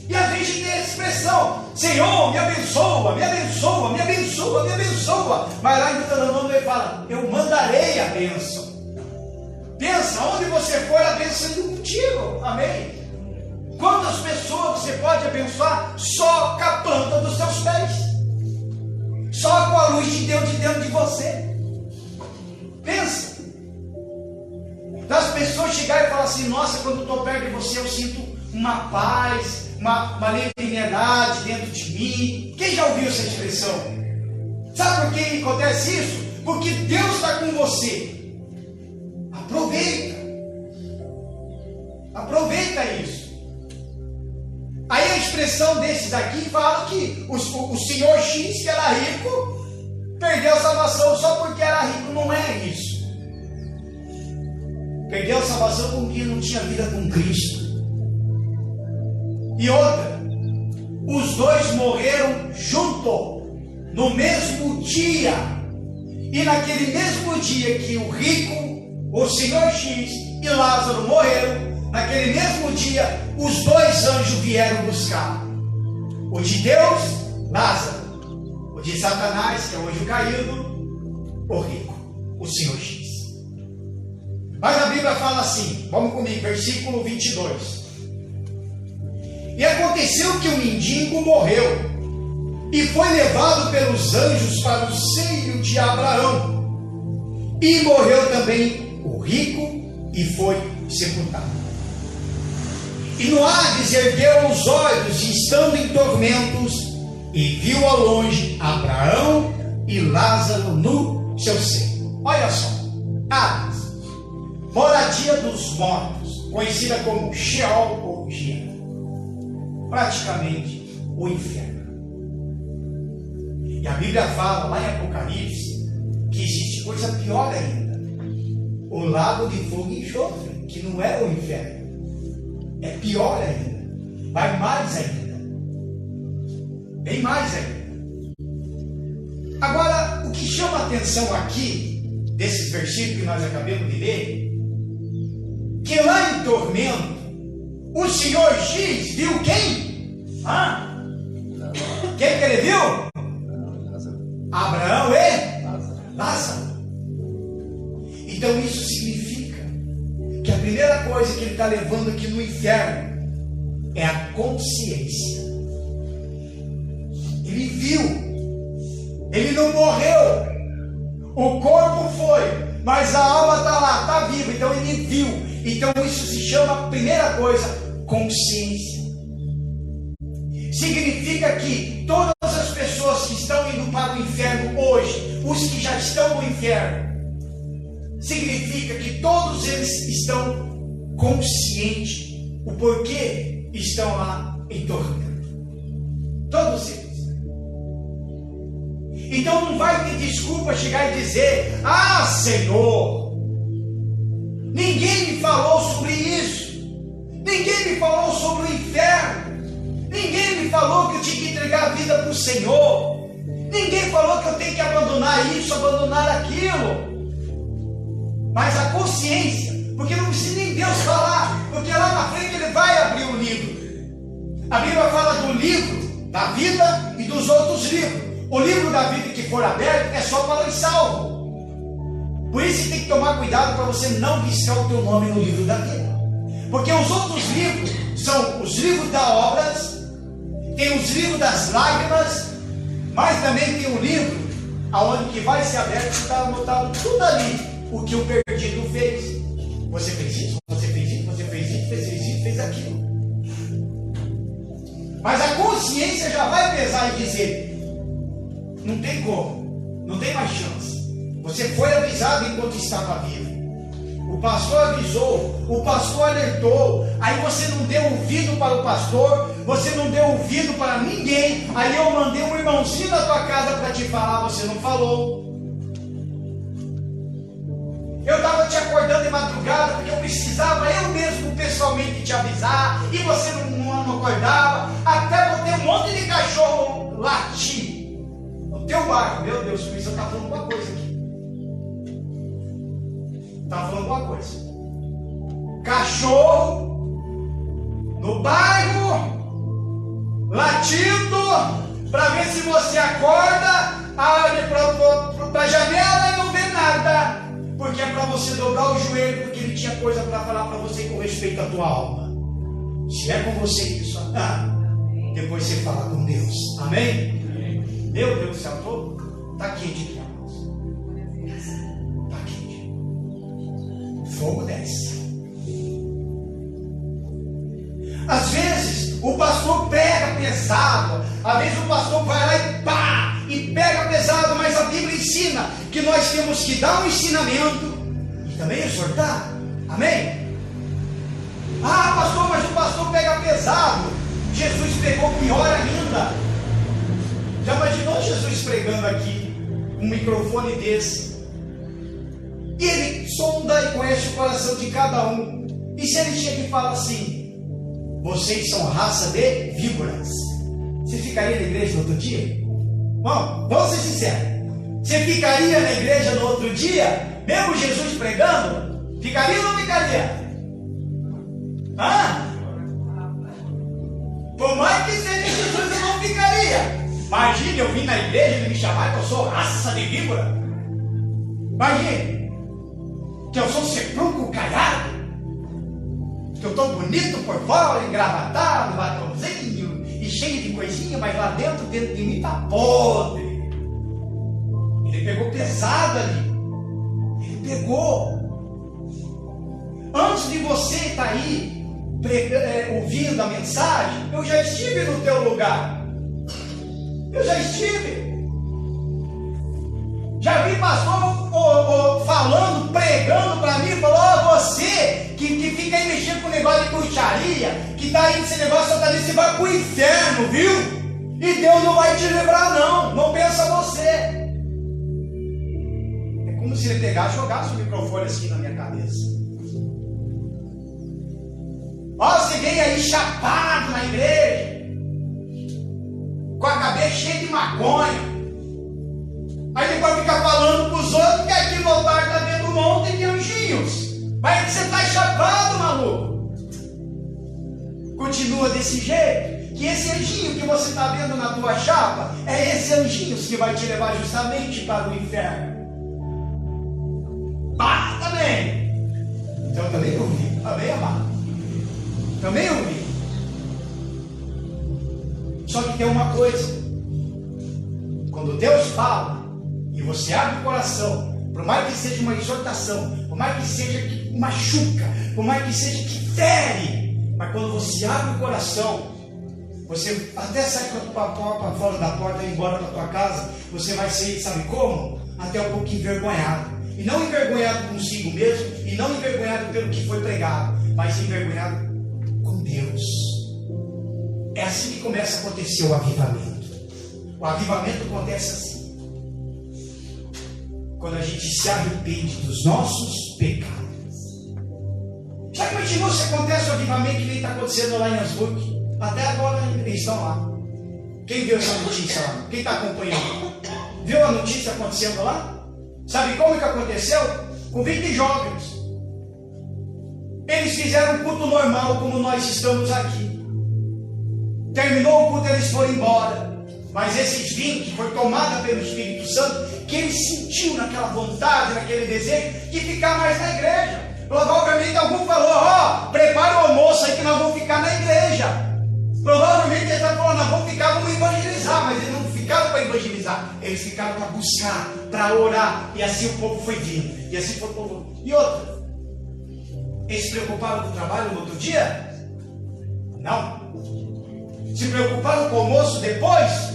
E a gente tem a expressão: Senhor, me abençoa, me abençoa, me abençoa, me abençoa. Mas lá em Deuteronômio ele fala: eu mandarei a bênção. Pensa, onde você for, a bênção indo contigo. Amém? Quantas pessoas você pode abençoar só com a planta dos seus pés? Só com a luz de Deus de dentro de você. Pensa. Das pessoas chegarem e falar assim: nossa, quando estou perto de você eu sinto uma paz, uma leviandade dentro de mim. Quem já ouviu essa expressão? Sabe por que acontece isso? Porque Deus está com você. Aproveita. Aproveita isso. Aí a expressão desses aqui fala que o senhor X, que era rico, perdeu a salvação só porque era rico. Não é isso. Perdeu a salvação porque não tinha vida com Cristo. E outra, os dois morreram juntos, no mesmo dia. E naquele mesmo dia que o rico, o senhor X e Lázaro morreram, naquele mesmo dia, os dois anjos vieram buscar. O de Deus, Lázaro. O de Satanás, que é o anjo caído, o rico, o senhor X. Mas a Bíblia fala assim, vamos comigo, versículo 22. E aconteceu que o mendigo morreu e foi levado pelos anjos para o seio de Abraão. E morreu também o rico e foi sepultado. E no Hades ergueu os olhos, estando em tormentos, e viu ao longe Abraão e Lázaro no seu seio. Olha só, Hades, moradia dos mortos, conhecida como Sheol ou Gênesis. Praticamente o inferno. E a Bíblia fala lá em Apocalipse que existe coisa pior ainda: o lago de fogo e enxofre, que não é o inferno, é pior ainda, vai mais ainda, bem mais ainda. Agora, o que chama a atenção aqui desses versículos que nós acabamos de ler, que lá em tormento o senhor X viu quem? Quem que ele viu? Abraão e Lázaro. Então isso significa que a primeira coisa que ele está levando aqui no inferno é a consciência. Ele viu, ele não morreu, o corpo foi, mas a alma está lá, está viva, então ele viu. Então isso se chama, primeira coisa, consciência. Significa que todas as pessoas que estão indo para o inferno hoje, os que já estão no inferno, significa que todos eles estão conscientes o porquê estão lá em tormento. Todos eles. Então não vai ter desculpa chegar e dizer: ah, Senhor, ninguém me falou sobre isso, ninguém me falou sobre o inferno, ninguém me falou que eu tinha que entregar a vida para o Senhor, ninguém falou que eu tenho que abandonar isso, abandonar aquilo. Mas a consciência, porque não precisa nem Deus falar, porque lá na frente ele vai abrir o livro. A Bíblia fala do livro da vida e dos outros livros. O livro da vida que for aberto é só para os salvos. Por isso você tem que tomar cuidado para você não riscar o teu nome no livro da vida. Porque os outros livros são os livros das obras, tem os livros das lágrimas, mas também tem um livro aonde que vai ser aberto e está anotado tudo ali o que o perdido fez. Você fez isso, você fez isso, você fez isso, fez isso, fez aquilo. Mas a consciência já vai pesar e dizer: não tem como, não tem mais chance. Você foi avisado enquanto estava vivo. O pastor avisou, o pastor alertou. Aí você não deu ouvido para o pastor, você não deu ouvido para ninguém. Aí eu mandei um irmãozinho na tua casa para te falar, você não falou. Eu estava te acordando de madrugada porque eu precisava eu mesmo pessoalmente te avisar, e você não acordava. Até botei um monte de cachorro latir no teu bairro. Meu Deus, o Cristo está falando alguma coisa aqui. Está falando alguma coisa. Cachorro no bairro latindo para ver se você acorda, abre para a janela e não vê nada. Porque é para você dobrar o joelho, porque ele tinha coisa para falar para você com respeito à tua alma. Se é com você isso, depois você fala com Deus. Amém? Amém. Meu Deus do céu, está quente aqui, irmãos. Está quente. Fogo desce. Às vezes o pastor pega pesado, às vezes o pastor vai lá e pá, e pega pesado, mas a Bíblia ensina que nós temos que dar um ensinamento e também exortar. Amém? Ah, pastor, mas o pastor pega pesado. Jesus pegou pior ainda. Já imaginou Jesus pregando aqui um microfone desse? E ele sonda e conhece o coração de cada um. E se ele chega e fala assim: vocês são raça de víboras, você ficaria na igreja no outro dia? Bom, vamos ser sinceros. Você ficaria na igreja no outro dia, mesmo Jesus pregando? Ficaria ou não ficaria? Por mais que seja Jesus, eu não ficaria. Imagine eu vim na igreja e ele me chamar que eu sou raça de víbora. Imagine que eu sou sepulcro caiado, que eu estou bonito por fora, engravatado, batonzinho e cheio de coisinha, mas lá dentro de mim está podre. Ele pegou pesado ali. Ele pegou. Antes de você estar aí ouvindo a mensagem, eu já estive no teu lugar. Eu já estive. Já vi pastor falando, pregando para mim, falou: você que fica aí mexendo com o negócio de bruxaria, que está aí nesse negócio, você vai para o inferno, viu? E Deus não vai te livrar, não pensa você. É como se ele pegasse e jogasse o microfone assim na minha cabeça. Ó, você vem aí chapado na igreja, com a cabeça cheia de maconha. Aí depois fica falando para os outros que aqui no altar está vendo um monte de anjinhos. Mas você está chapado, maluco. Continua desse jeito, que esse anjinho que você está vendo na tua chapa, é esse anjinho que vai te levar justamente para o inferno. Também. Então eu também ouvi, também amado. Também ouvi. Só que tem uma coisa: quando Deus fala e você abre o coração, por mais que seja uma exortação, por mais que seja que machuca, por mais que seja que fere, mas quando você abre o coração, você até sai para fora da porta e ir embora para a tua casa, você vai sair, sabe como? Até um pouco envergonhado. E não envergonhado consigo mesmo, e não envergonhado pelo que foi pregado, mas envergonhado com Deus. É assim que começa a acontecer o avivamento. O avivamento acontece assim. Quando a gente se arrepende dos nossos pecados. Já imaginou se acontece o avivamento que nem está acontecendo lá em Asburg? Até agora eles estão lá. Quem viu essa notícia lá? Quem está acompanhando? Viu a notícia acontecendo lá? Sabe como que aconteceu? Com 20 jovens. Eles fizeram um culto normal, como nós estamos aqui. Terminou o culto, eles foram embora. Mas esses 20 foi tomada pelo Espírito Santo, que ele sentiu naquela vontade, naquele desejo de ficar mais na igreja. Provavelmente algum falou: prepara o almoço aí que nós vamos ficar na igreja. Provavelmente ele está falando: nós vamos ficar, vamos evangelizar. Mas eles não ficaram para evangelizar, eles ficaram para buscar, para orar. E assim o povo foi vindo. E assim foi o povo. E outra, eles se preocuparam com o trabalho no outro dia? Não. Se preocuparam com o almoço depois?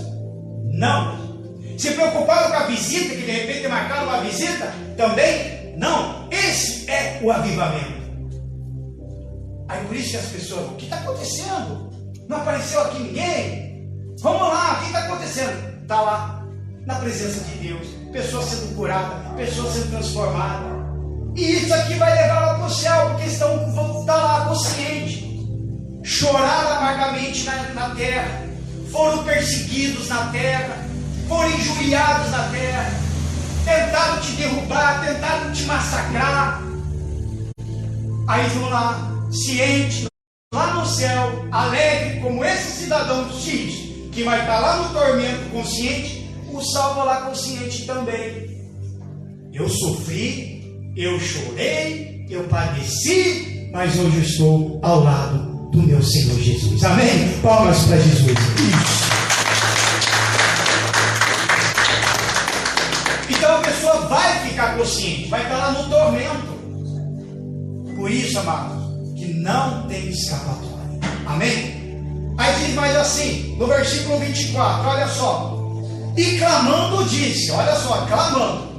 Não. Se preocuparam com a visita, que de repente marcaram uma visita? Também? Não. Esse é o avivamento. Aí por isso que as pessoas: o que está acontecendo? Não apareceu aqui ninguém? Vamos lá, o que está acontecendo? Está lá, na presença de Deus. Pessoa sendo curada, pessoa sendo transformada. E isso aqui vai levá-la para o céu, porque vão estar lá conscientes. Choraram amargamente na terra, foram perseguidos na terra, foram injuriados na terra, tentaram te derrubar, tentaram te massacrar. Aí vão lá, ciente, lá no céu, alegre como esse cidadão X, que vai estar lá no tormento consciente, o salva lá consciente também. Eu sofri, eu chorei, eu padeci, mas hoje eu estou ao lado do meu Senhor Jesus. Amém? Palmas para Jesus. Isso. Então a pessoa vai ficar consciente, vai estar lá no tormento. Por isso, amados, que não tem escapatória. Amém? Aí diz mais assim, no versículo 24, olha só. E clamando disse, olha só, clamando: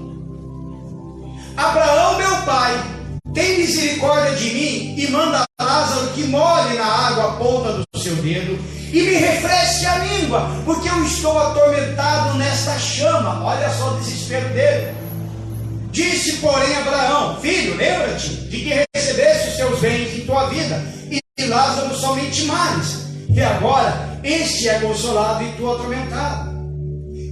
Abraão, meu pai, tem misericórdia de mim e manda Lázaro que molhe na água a ponta do seu dedo e me refresque a língua, porque eu estou atormentado nesta chama. Olha só o desespero dele. Disse, porém, Abraão: filho, lembra-te de que recebeste os seus bens em tua vida, e Lázaro somente males. E agora este é consolado e tu atormentado.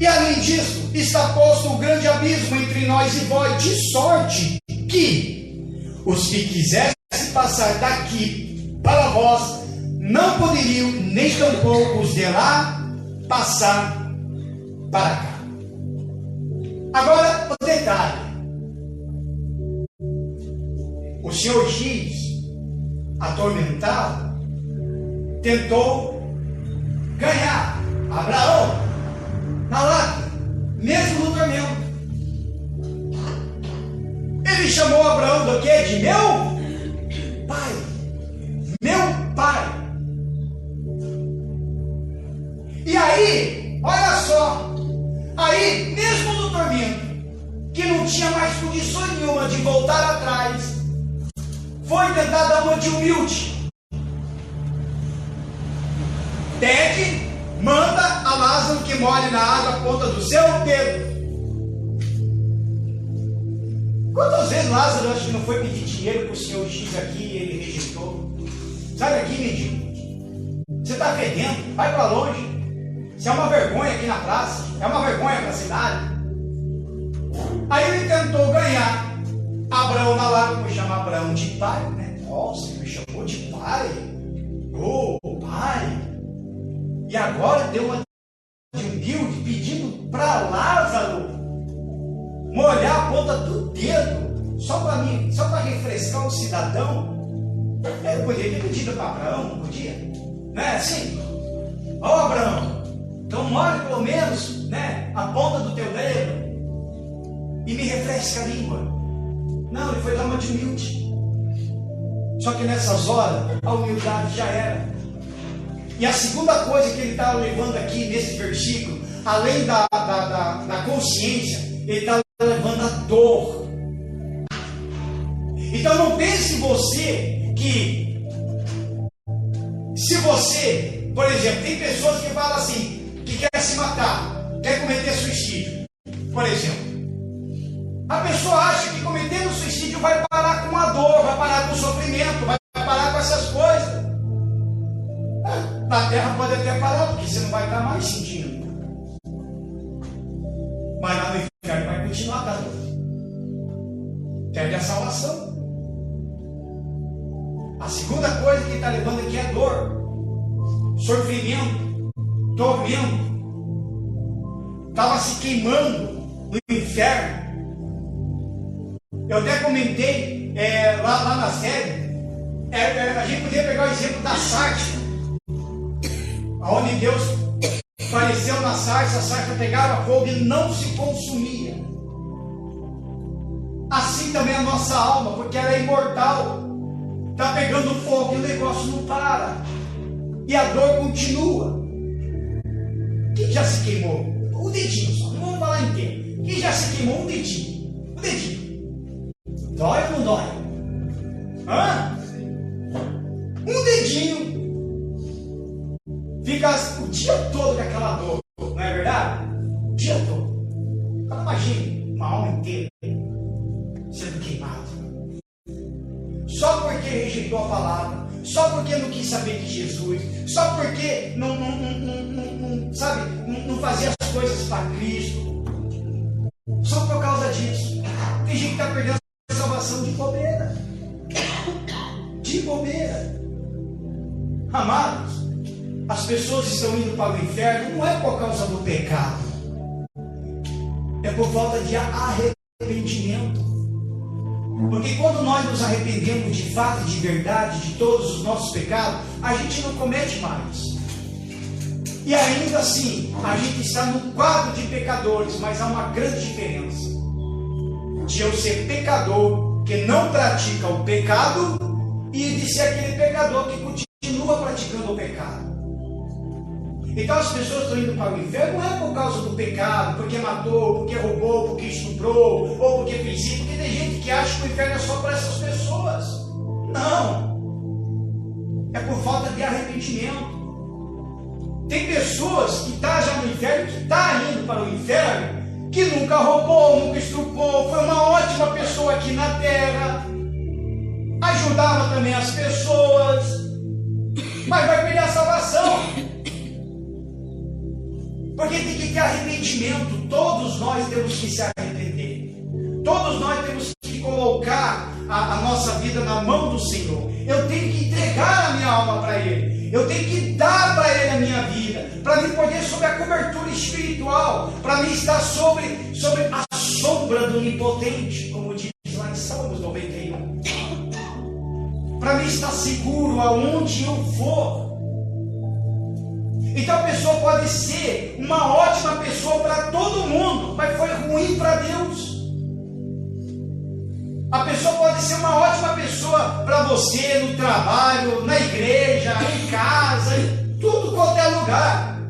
E além disso, está posto um grande abismo entre nós e vós, de sorte que os que quisessem passar daqui para vós não poderiam, nem tampouco os de lá passar para cá. Agora o detalhe: o senhor X, atormentado, tentou ganhar Abraão na lápide, mesmo no tormento. Ele chamou Abraão do quê? De meu pai. Meu pai. E aí, olha só, aí mesmo no tormento, que não tinha mais condições nenhuma de voltar atrás, foi tentar dar uma de humilde. Pede, manda a Lázaro que molhe na água a ponta do seu dedo. Quantas vezes Lázaro, acho que não foi pedir dinheiro para o senhor X aqui e ele rejeitou? Sai daqui, mendigo. Você está fedendo, vai para longe. Você é uma vergonha aqui na praça, é uma vergonha para a cidade. Aí ele tentou ganhar Abraão na lágrima, chama Abraão de pai, né? Nossa, me chamou de pai. Oh, pai. E agora deu uma de humilde, pedindo para Lázaro molhar a ponta do dedo, só para mim, só para refrescar o cidadão. Ele poderia ter pedido para Abraão, não podia? Não é assim? Ó, Abraão, então molhe pelo menos, né, a ponta do teu dedo. e me refresca a língua. Não, ele foi dar uma de humilde. Só que nessas horas, a humildade já era. E a segunda coisa que ele está levando aqui nesse versículo, além da consciência, ele está levando a dor. Então não pense você que, se você, por exemplo, tem pessoas que falam assim, que quer se matar, quer cometer suicídio, por exemplo. A pessoa acha que cometendo suicídio vai parar com a dor, vai parar com o sofrimento, vai parar com essas coisas. Na terra pode até parar, porque você não vai estar mais sentindo. Mas lá no inferno vai continuar com a dor. Perde a salvação. A segunda coisa que ele está levando aqui é dor, sofrimento, tormento. Estava se queimando no inferno. Eu até comentei lá na série, a gente podia pegar o exemplo da sarça, onde Deus apareceu na sarça, a sarça pegava fogo e não se consumia. Assim também a nossa alma, porque ela é imortal, está pegando fogo e o negócio não para, e a dor continua. Quem já se queimou? Um dedinho só, não vamos falar inteiro. Quem já se queimou? Um dedinho. Um dedinho. Dói ou não dói? Hã? Um dedinho. Fica o dia todo com aquela dor, não é verdade? O dia todo. Agora imagine uma alma inteira sendo queimada. Só porque rejeitou a palavra, só porque não quis saber de Jesus, só porque não fazia as coisas para Cristo. Só por causa disso. Tem gente que está perdendo a salvação de bobeira. De bobeira. Amados, as pessoas estão indo para o inferno não é por causa do pecado, é por falta de arrependimento. Porque quando nós nos arrependemos de fato e de verdade de todos os nossos pecados, a gente não comete mais. E ainda assim, a gente está no quadro de pecadores, mas há uma grande diferença de eu ser pecador que não pratica o pecado e de ser aquele pecador que continua praticando o pecado. Então as pessoas estão indo para o inferno não é por causa do pecado, porque matou, porque roubou, porque estuprou, ou porque fez isso, porque tem gente que acha que o inferno é só para essas pessoas. Não. É por falta de arrependimento. Tem pessoas que estão já no inferno, que estão indo para o inferno, que nunca roubou, nunca estuprou, foi uma ótima pessoa aqui na terra, ajudava também as pessoas, mas vai perder a salvação. Porque tem que ter arrependimento. Todos nós temos que se arrepender. Todos nós temos que colocar a nossa vida na mão do Senhor. Eu tenho que entregar a minha alma para Ele. Eu tenho que dar para Ele a minha vida. Para me poder sob a cobertura espiritual. Para mim estar sobre a sombra do Onipotente. Como diz lá em Salmos 91. Para mim estar seguro aonde eu for. Então a pessoa pode ser uma ótima pessoa para todo mundo, mas foi ruim para Deus. A pessoa pode ser uma ótima pessoa para você no trabalho, na igreja, em casa, em tudo quanto é lugar.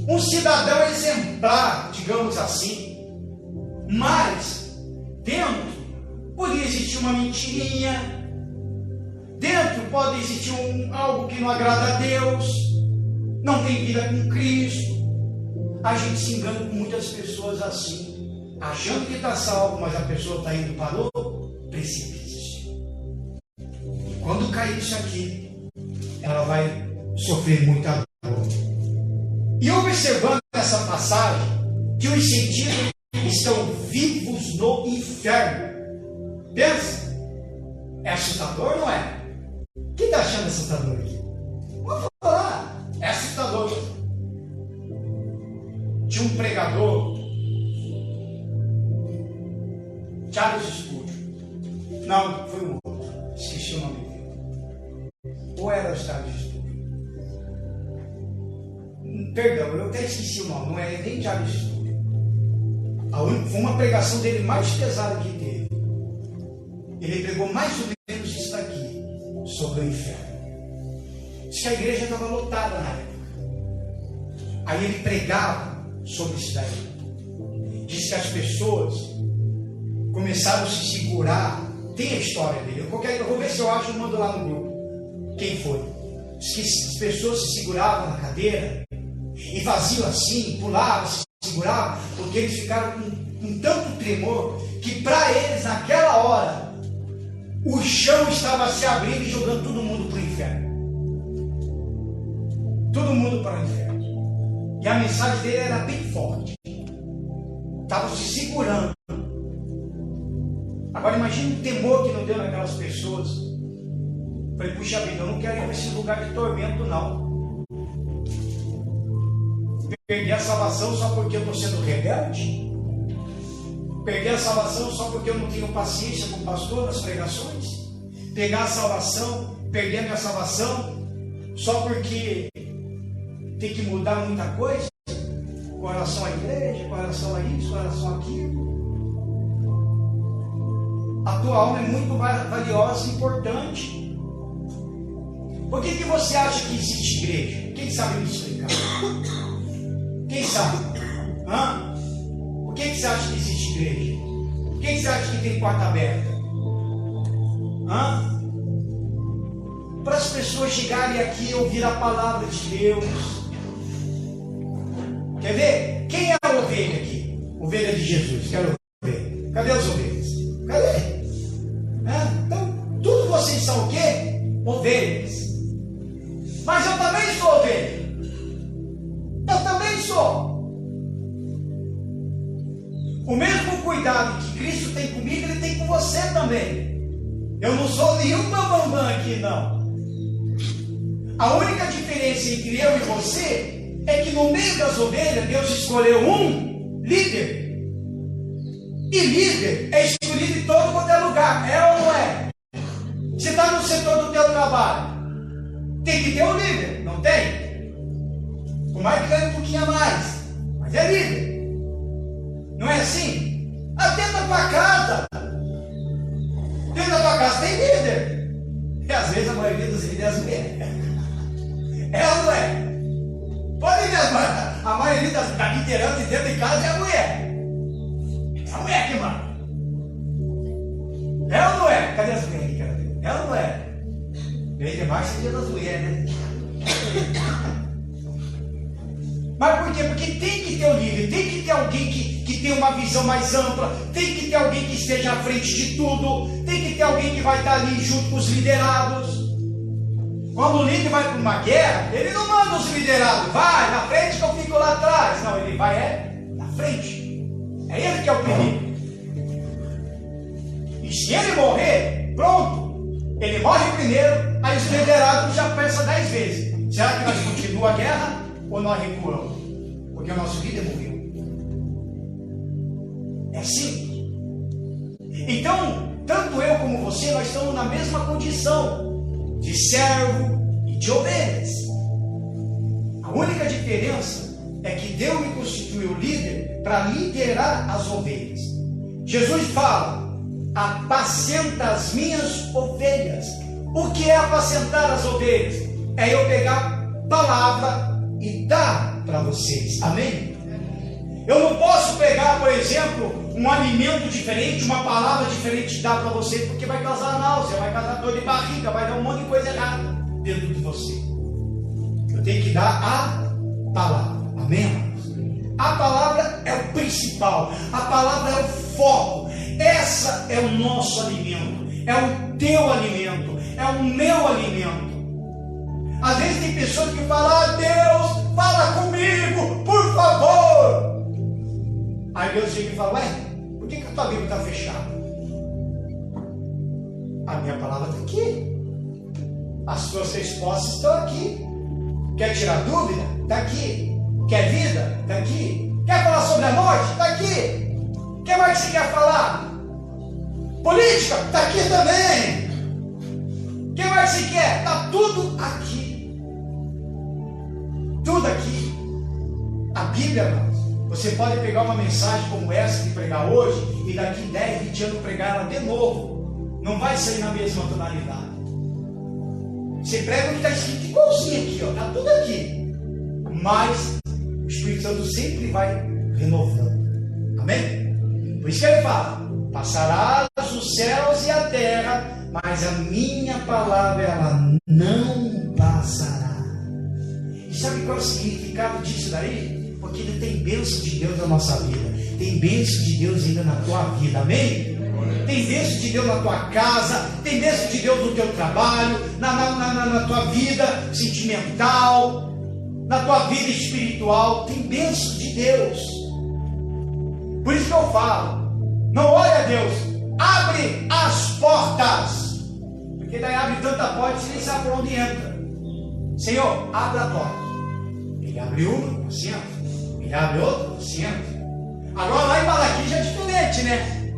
Um cidadão exemplar, digamos assim. Mas dentro poderia existir uma mentirinha. Dentro pode existir algo que não agrada a Deus. Não tem vida com Cristo. A gente se engana com muitas pessoas assim, achando que está salvo, mas a pessoa está indo para o precipício. Quando cair isso aqui, ela vai sofrer muita dor. E observando essa passagem, que os sentidos estão vivos no inferno. Pensa, é assustador, não é? Quem está achando assustador aqui? Vamos falar. É assustador. Tinha um pregador, Charles Spurgeon. Não, foi um outro. Esqueci o nome dele. Ou era o Charles Spurgeon? Perdão, eu até esqueci o nome. Não é nem Charles Spurgeon. Foi uma pregação dele mais pesada que teve. Ele pregou mais ou menos isso daqui, sobre o inferno. Diz que a igreja estava lotada na época. Aí ele pregava sobre isso daí. Diz que as pessoas começaram a se segurar. Tem a história dele. Eu vou ver se eu acho e mando lá no grupo. Quem foi? Diz que as pessoas se seguravam na cadeira e faziam assim, pulavam, se seguravam, porque eles ficaram com tanto tremor que para eles, naquela hora, o chão estava se abrindo e jogando todo mundo para o inferno. Todo mundo para o inferno. E a mensagem dele era bem forte. Estavam se segurando. Agora imagine o temor que não deu naquelas pessoas. Falei, puxa vida, eu não quero ir para esse lugar de tormento, não. Perder a salvação só porque eu estou sendo rebelde? Perder a salvação só porque eu não tenho paciência com o pastor nas pregações? Pegar a salvação, perder a minha salvação só porque tem que mudar muita coisa com relação à igreja, com relação a isso, com relação àquilo? A tua alma é muito valiosa e importante. Por que você acha que existe igreja? Quem sabe me explicar? Quem sabe? Hã? Por que você acha que existe igreja? Por que você acha que tem porta aberta? Hã? Para as pessoas chegarem aqui e ouvir a palavra de Deus. Quer ver? Quem é a ovelha aqui? Ovelha de Jesus. Quero ver. Cadê as ovelhas? Cadê? Então, todos vocês são o quê? Ovelhas. Mas eu também sou ovelha. Eu também sou. O mesmo cuidado que Cristo tem comigo, Ele tem com você também. Eu não sou nenhum bambambam aqui, não. A única diferença entre eu e você é que no meio das ovelhas, Deus escolheu um líder. E líder é escolhido em todo quanto é lugar. É ou não é? Você está no setor do teu trabalho. Tem que ter um líder, não tem? O mais ganha um pouquinho a mais, mas é líder. Não é assim? Até na tua casa. Dentro da tua casa tem líder. E às vezes a maioria dos líderes é as mulheres. É ou não é? Pode ver, a maioria da liderança dentro de casa é a mulher. É a mulher que manda. É ou não é? Cadê as mulheres? É ou não é? Bem demais é dia das mulheres, né? Mas por quê? Porque tem que ter um líder, tem que ter alguém que tenha uma visão mais ampla, tem que ter alguém que esteja à frente de tudo, tem que ter alguém que vai estar ali junto com os liderados. Quando o líder vai para uma guerra, ele não manda os liderados, vai na frente que eu fico lá atrás. Não, ele vai na frente. É ele que é o perigo. E se ele morrer, pronto. Ele morre primeiro, aí os liderados já pensam 10 vezes. Será que nós continuamos a guerra ou nós recuamos? Porque o nosso líder morreu. É assim. Então, tanto eu como você, nós estamos na mesma condição de servo e de ovelhas. A única diferença é que Deus me constituiu líder para liderar as ovelhas. Jesus fala: apacenta as minhas ovelhas. O que é apacentar as ovelhas? É eu pegar palavra e dar para vocês. Amém? Eu não posso pegar, por exemplo, um alimento diferente, uma palavra diferente e dar para você, porque vai causar náusea, vai causar dor de barriga, vai dar um monte de coisa errada dentro de você. Eu tenho que dar a palavra. Amém, amados? A palavra é o principal, a palavra é o foco. Essa é o nosso alimento, é o teu alimento, é o meu alimento. Às vezes tem pessoas que falam: ah, Deus, fala comigo, por favor. Aí Deus chega e fala: ué, por que a tua Bíblia está fechada? A minha palavra está aqui, as suas respostas estão aqui. Quer tirar dúvida? Está aqui. Quer vida? Está aqui. Quer falar sobre a morte? Está aqui. O que mais você quer falar? Política? Está aqui também. O que mais você quer? Está tudo aqui. Tudo aqui. A Bíblia, Você pode pegar uma mensagem como essa que pregar hoje e daqui 10, 20 anos pregar ela de novo. Não vai sair na mesma tonalidade. Você prega o que está escrito igualzinho aqui, ó, está tudo aqui. Mas o Espírito Santo sempre vai renovando. Amém? Por isso que ele fala: passarás os céus e a terra, mas a minha palavra ela não passará. E sabe qual é o significado disso daí? Porque ainda tem bênção de Deus na nossa vida. Tem bênção de Deus ainda na tua vida. Amém? Tem bênção de Deus na tua casa. Tem bênção de Deus no teu trabalho, na tua vida sentimental, na tua vida espiritual. Tem bênção de Deus. Por isso que eu falo: não olha a Deus, abre as portas. Porque daí abre tanta porta que você nem sabe por onde entra. Senhor, abre a porta. Ele abre uma, você entra. Ele abre outra, você entra. Agora lá em Malaquias já é diferente, né?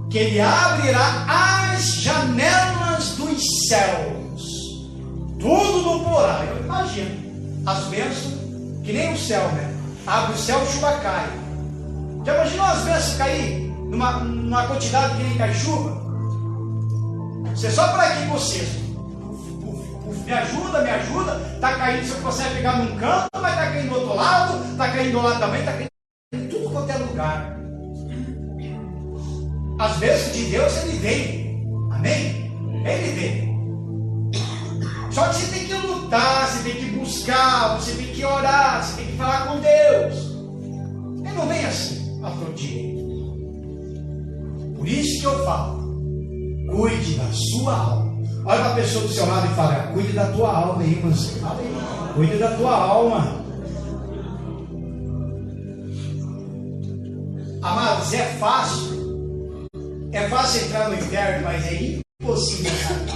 Que ele abrirá as janelas dos céus. Tudo no plural. Eu imagino as bênçãos, que nem o céu, né? Abre o céu, chuva cai. Já imaginou as bênçãos cair numa quantidade que nem cai chuva? Você só por aqui com o cesto. Me ajuda, está caindo, você consegue pegar num canto, mas está caindo do outro lado, está caindo do lado também, está caindo em tudo quanto é lugar. As bênçãos de Deus, ele vem, amém? Ele vem. Só que você tem que lutar, você tem que buscar, você tem que orar, você tem que falar com Deus. Ele não vem assim, a todo dia. Por isso que eu falo: cuide da sua alma. Olha para a pessoa do seu lado e fala: cuide da tua alma, irmãos. Cuide da tua alma. Amados, é fácil. É fácil entrar no inferno, mas é impossível sair.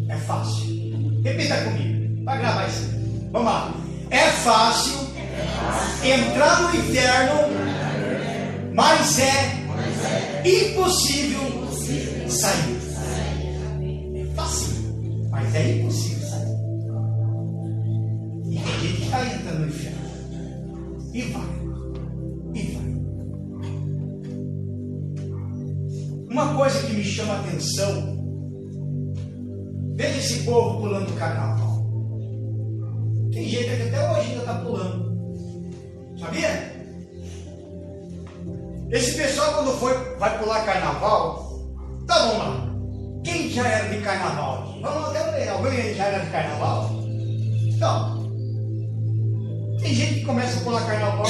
É fácil. Repita comigo, para gravar isso. Vamos lá. É fácil entrar no inferno, mas é impossível sair. Fácil, mas é impossível sair. E tem gente que está entrando no inferno. E vai. Uma coisa que me chama a atenção: veja esse povo pulando o carnaval. Tem gente que até hoje ainda está pulando. Sabia? Esse pessoal, quando vai pular carnaval, tá bom lá. Quem já era de carnaval aqui? Vamos até ver. Alguém já era de carnaval? Então, tem gente que começa a pular carnaval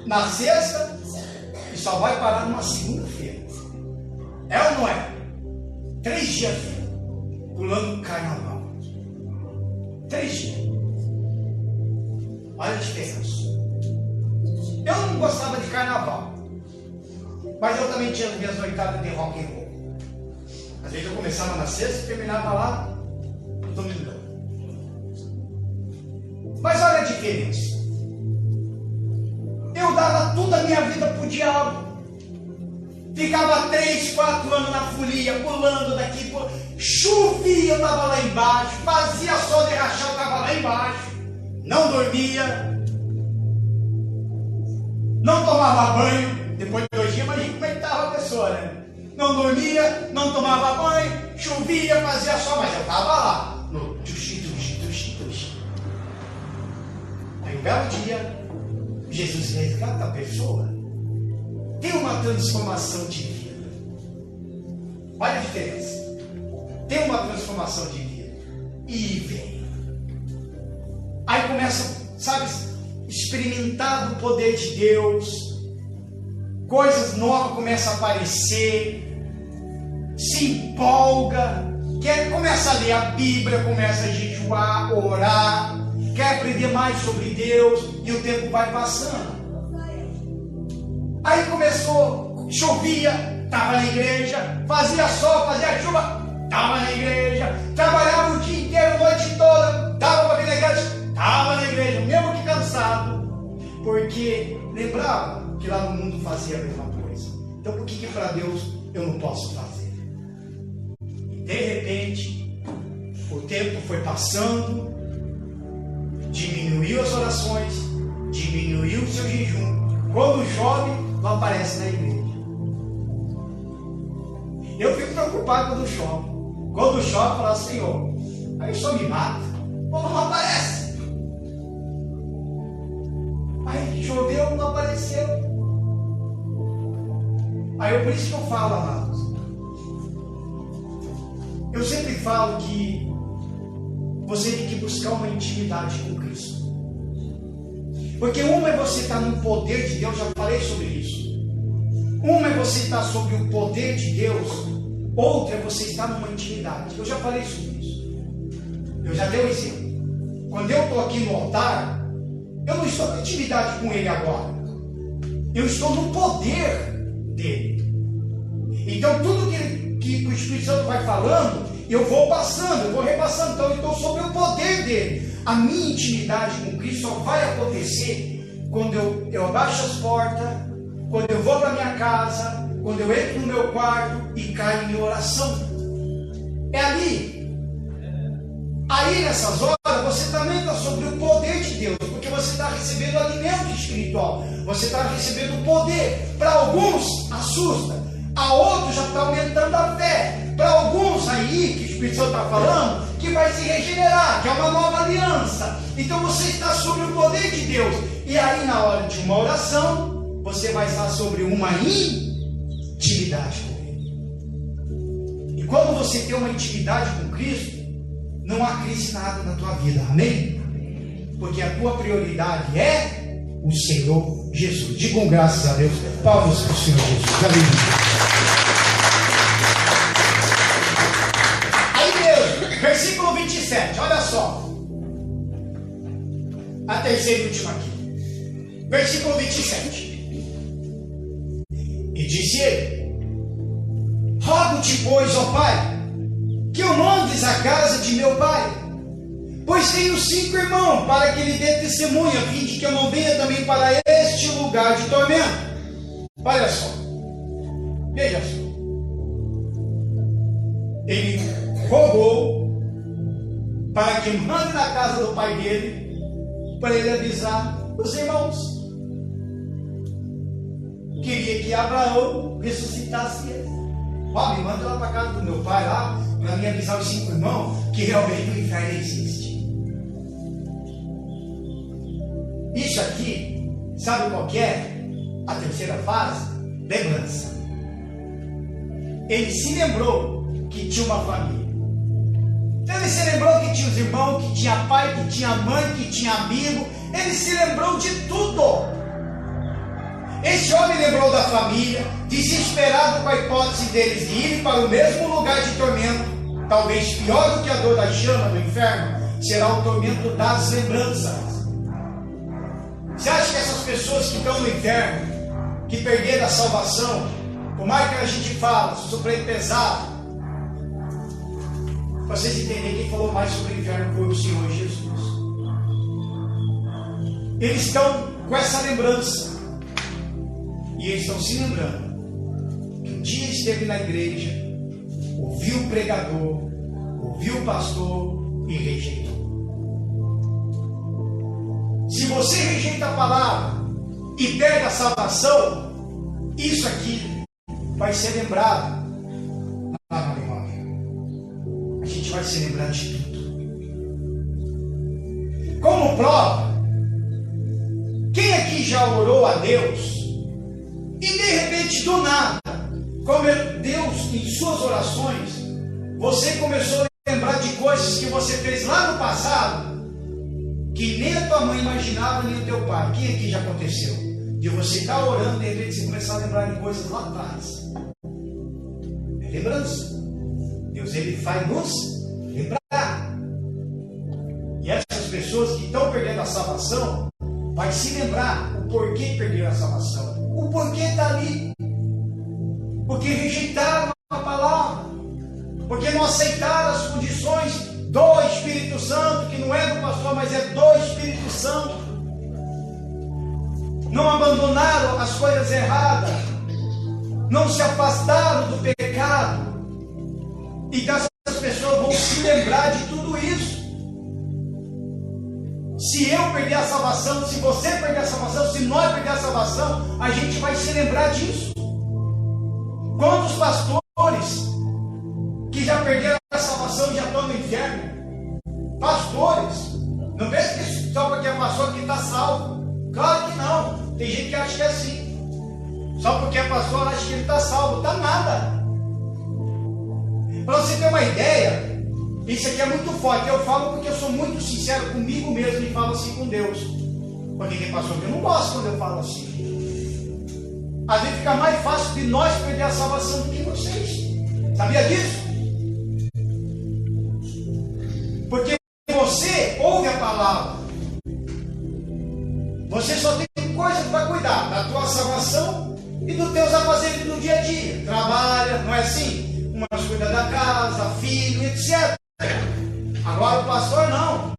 na sexta e só vai parar numa segunda-feira. É ou não é? 3 dias pulando carnaval. 3 dias. Olha a diferença. Eu não gostava de carnaval, mas eu também tinha minhas noitadas de rock and roll. Às vezes eu começava na sexta e terminava lá no domingo. Mas olha a diferença. Eu dava toda a minha vida pro diabo. Ficava 3, 4 anos na folia, pulando daqui, chovia, eu estava lá embaixo, fazia sol de rachar, eu estava lá embaixo, não dormia, não tomava banho. Depois de 2 dias, imagina como é que estava a pessoa, né? Não dormia, não tomava banho, chovia, fazia sol, mas eu estava lá, no tuxi. Aí um belo dia, Jesus resgata a pessoa, tem uma transformação de vida. Olha a diferença. Tem uma transformação de vida. E vem. Aí começa, sabe, experimentar o poder de Deus. Coisas novas começam a aparecer. Se empolga. Começa a ler a Bíblia, começa a jejuar, orar. Quer aprender mais sobre Deus. E o tempo vai passando. Aí começou, chovia, estava na igreja, fazia sol, fazia chuva, estava na igreja, trabalhava o dia inteiro, a noite toda, estava para a igreja, estava na igreja, mesmo que cansado, porque lembrava que lá no mundo fazia a mesma coisa. Então por que para Deus eu não posso fazer? E de repente, o tempo foi passando, diminuiu as orações, diminuiu jejum. Quando chove, não aparece na igreja. Eu fico preocupado quando chove. Quando chove, eu falo, Senhor, aí só me mata. Ou não aparece. Aí choveu, não apareceu. Aí por isso que eu falo, amados. Eu sempre falo que você tem que buscar uma intimidade com Cristo. Porque uma é você estar no poder de Deus, já falei sobre isso. Uma é você estar sobre o poder de Deus, outra é você estar numa intimidade. Eu já falei sobre isso. Eu já dei um exemplo. Quando eu estou aqui no altar, eu não estou em intimidade com Ele agora. Eu estou no poder dele. Então tudo que o Espírito Santo vai falando, eu vou passando, eu vou repassando. Então eu estou sob o poder dele. A minha intimidade com Cristo só vai acontecer quando eu abaixo as portas, quando eu vou para minha casa, quando eu entro no meu quarto e caio em oração. É ali. Aí nessas horas você também está sobre o poder de Deus, porque você está recebendo alimento espiritual, você está recebendo poder. Para alguns assusta, a outros já está aumentando a fé. Para alguns aí, que o Espírito Santo está falando, que vai se regenerar, que é uma nova aliança. Então você está sobre o poder de Deus. E aí na hora de uma oração, você vai estar sobre uma intimidade com Ele. E quando você tem uma intimidade com Cristo, não há crise nada na tua vida, amém? Porque a tua prioridade é o Senhor Jesus. Digam graças a Deus, palmas para o Senhor Jesus, aleluia. Versículo 27, olha só. A terceira e última aqui. Versículo 27. E disse ele: rogo-te, pois, ó Pai, que eu mandes à casa de meu pai, pois tenho 5 irmãos, para que lhe dê testemunha, a fim de que eu não venha também para este lugar de tormento. Olha só. Veja só. Ele rogou para que mande na casa do pai dele, para ele avisar os irmãos. Queria que Abraão ressuscitasse ele. Ó, me manda lá para a casa do meu pai, lá, para me avisar os 5 irmãos, que realmente o inferno existe. Isso aqui, sabe qual que é? A terceira fase? Lembrança. Ele se lembrou que tinha uma família. Então ele se lembrou que tinha os irmãos, que tinha pai, que tinha mãe, que tinha amigo. Ele se lembrou de tudo. Esse homem lembrou da família, desesperado com a hipótese deles de irem para o mesmo lugar de tormento. Talvez pior do que a dor da chama do inferno, será o tormento das lembranças. Você acha que essas pessoas que estão no inferno, que perderam a salvação, por mais que a gente fala, sofrendo pesado, para vocês entenderem, quem falou mais sobre o inferno foi o Senhor Jesus. Eles estão com essa lembrança. E eles estão se lembrando que um dia esteve na igreja, ouviu o pregador, ouviu o pastor e rejeitou. Se você rejeita a palavra e perde a salvação, isso aqui vai ser lembrado lá na memória. A gente vai se lembrar de tudo. Como prova, quem aqui já orou a Deus e de repente do nada, como Deus em suas orações, você começou a lembrar de coisas que você fez lá no passado, que nem a tua mãe imaginava, nem o teu pai? Quem aqui já aconteceu? De você estar orando e de repente você começar a lembrar de coisas lá atrás. É lembrança. Deus, Ele faz nos lembrar. E essas pessoas que estão perdendo a salvação, vai se lembrar o porquê perderam a salvação. O porquê está ali. Porque rejeitaram a palavra. Porque não aceitaram as condições do Espírito Santo, que não é do pastor, mas é do Espírito Santo. Não abandonaram as coisas erradas. Não se afastaram do pecado. Então essas pessoas vão se lembrar de tudo isso. Se eu perder a salvação, se se você perder a salvação, se nós perder a salvação, a gente vai se lembrar disso. Quantos pastores que já perderam a salvação e já estão no inferno? Pastores. Não pense que só porque é pastor que está salvo. Claro que não. Tem gente que acha que é assim. Só porque é pastor acha que ele está salvo. Está nada. Para você ter uma ideia, isso aqui é muito forte. Eu falo porque eu sou muito sincero comigo mesmo e falo assim com Deus. Porque quem pastor eu não gosta quando eu falo assim. Às vezes fica mais fácil de nós perder a salvação do que vocês. Sabia disso? Porque você ouve a palavra. Você só tem coisa para cuidar da tua salvação e dos teus afazeres do dia a dia. Trabalha, não é assim? Umas cuida da casa, filho, etc. Agora o pastor não.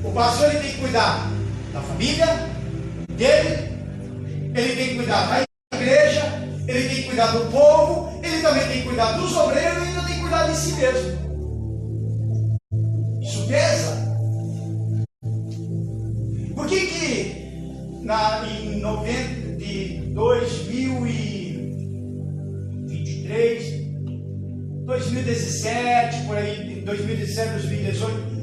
O pastor ele tem que cuidar da família dele, ele tem que cuidar da igreja, ele tem que cuidar do povo, ele também tem que cuidar dos obreiros e ainda tem que cuidar de si mesmo. Isso pesa. Por que em 2023, 2017, por aí, 2017, 2018,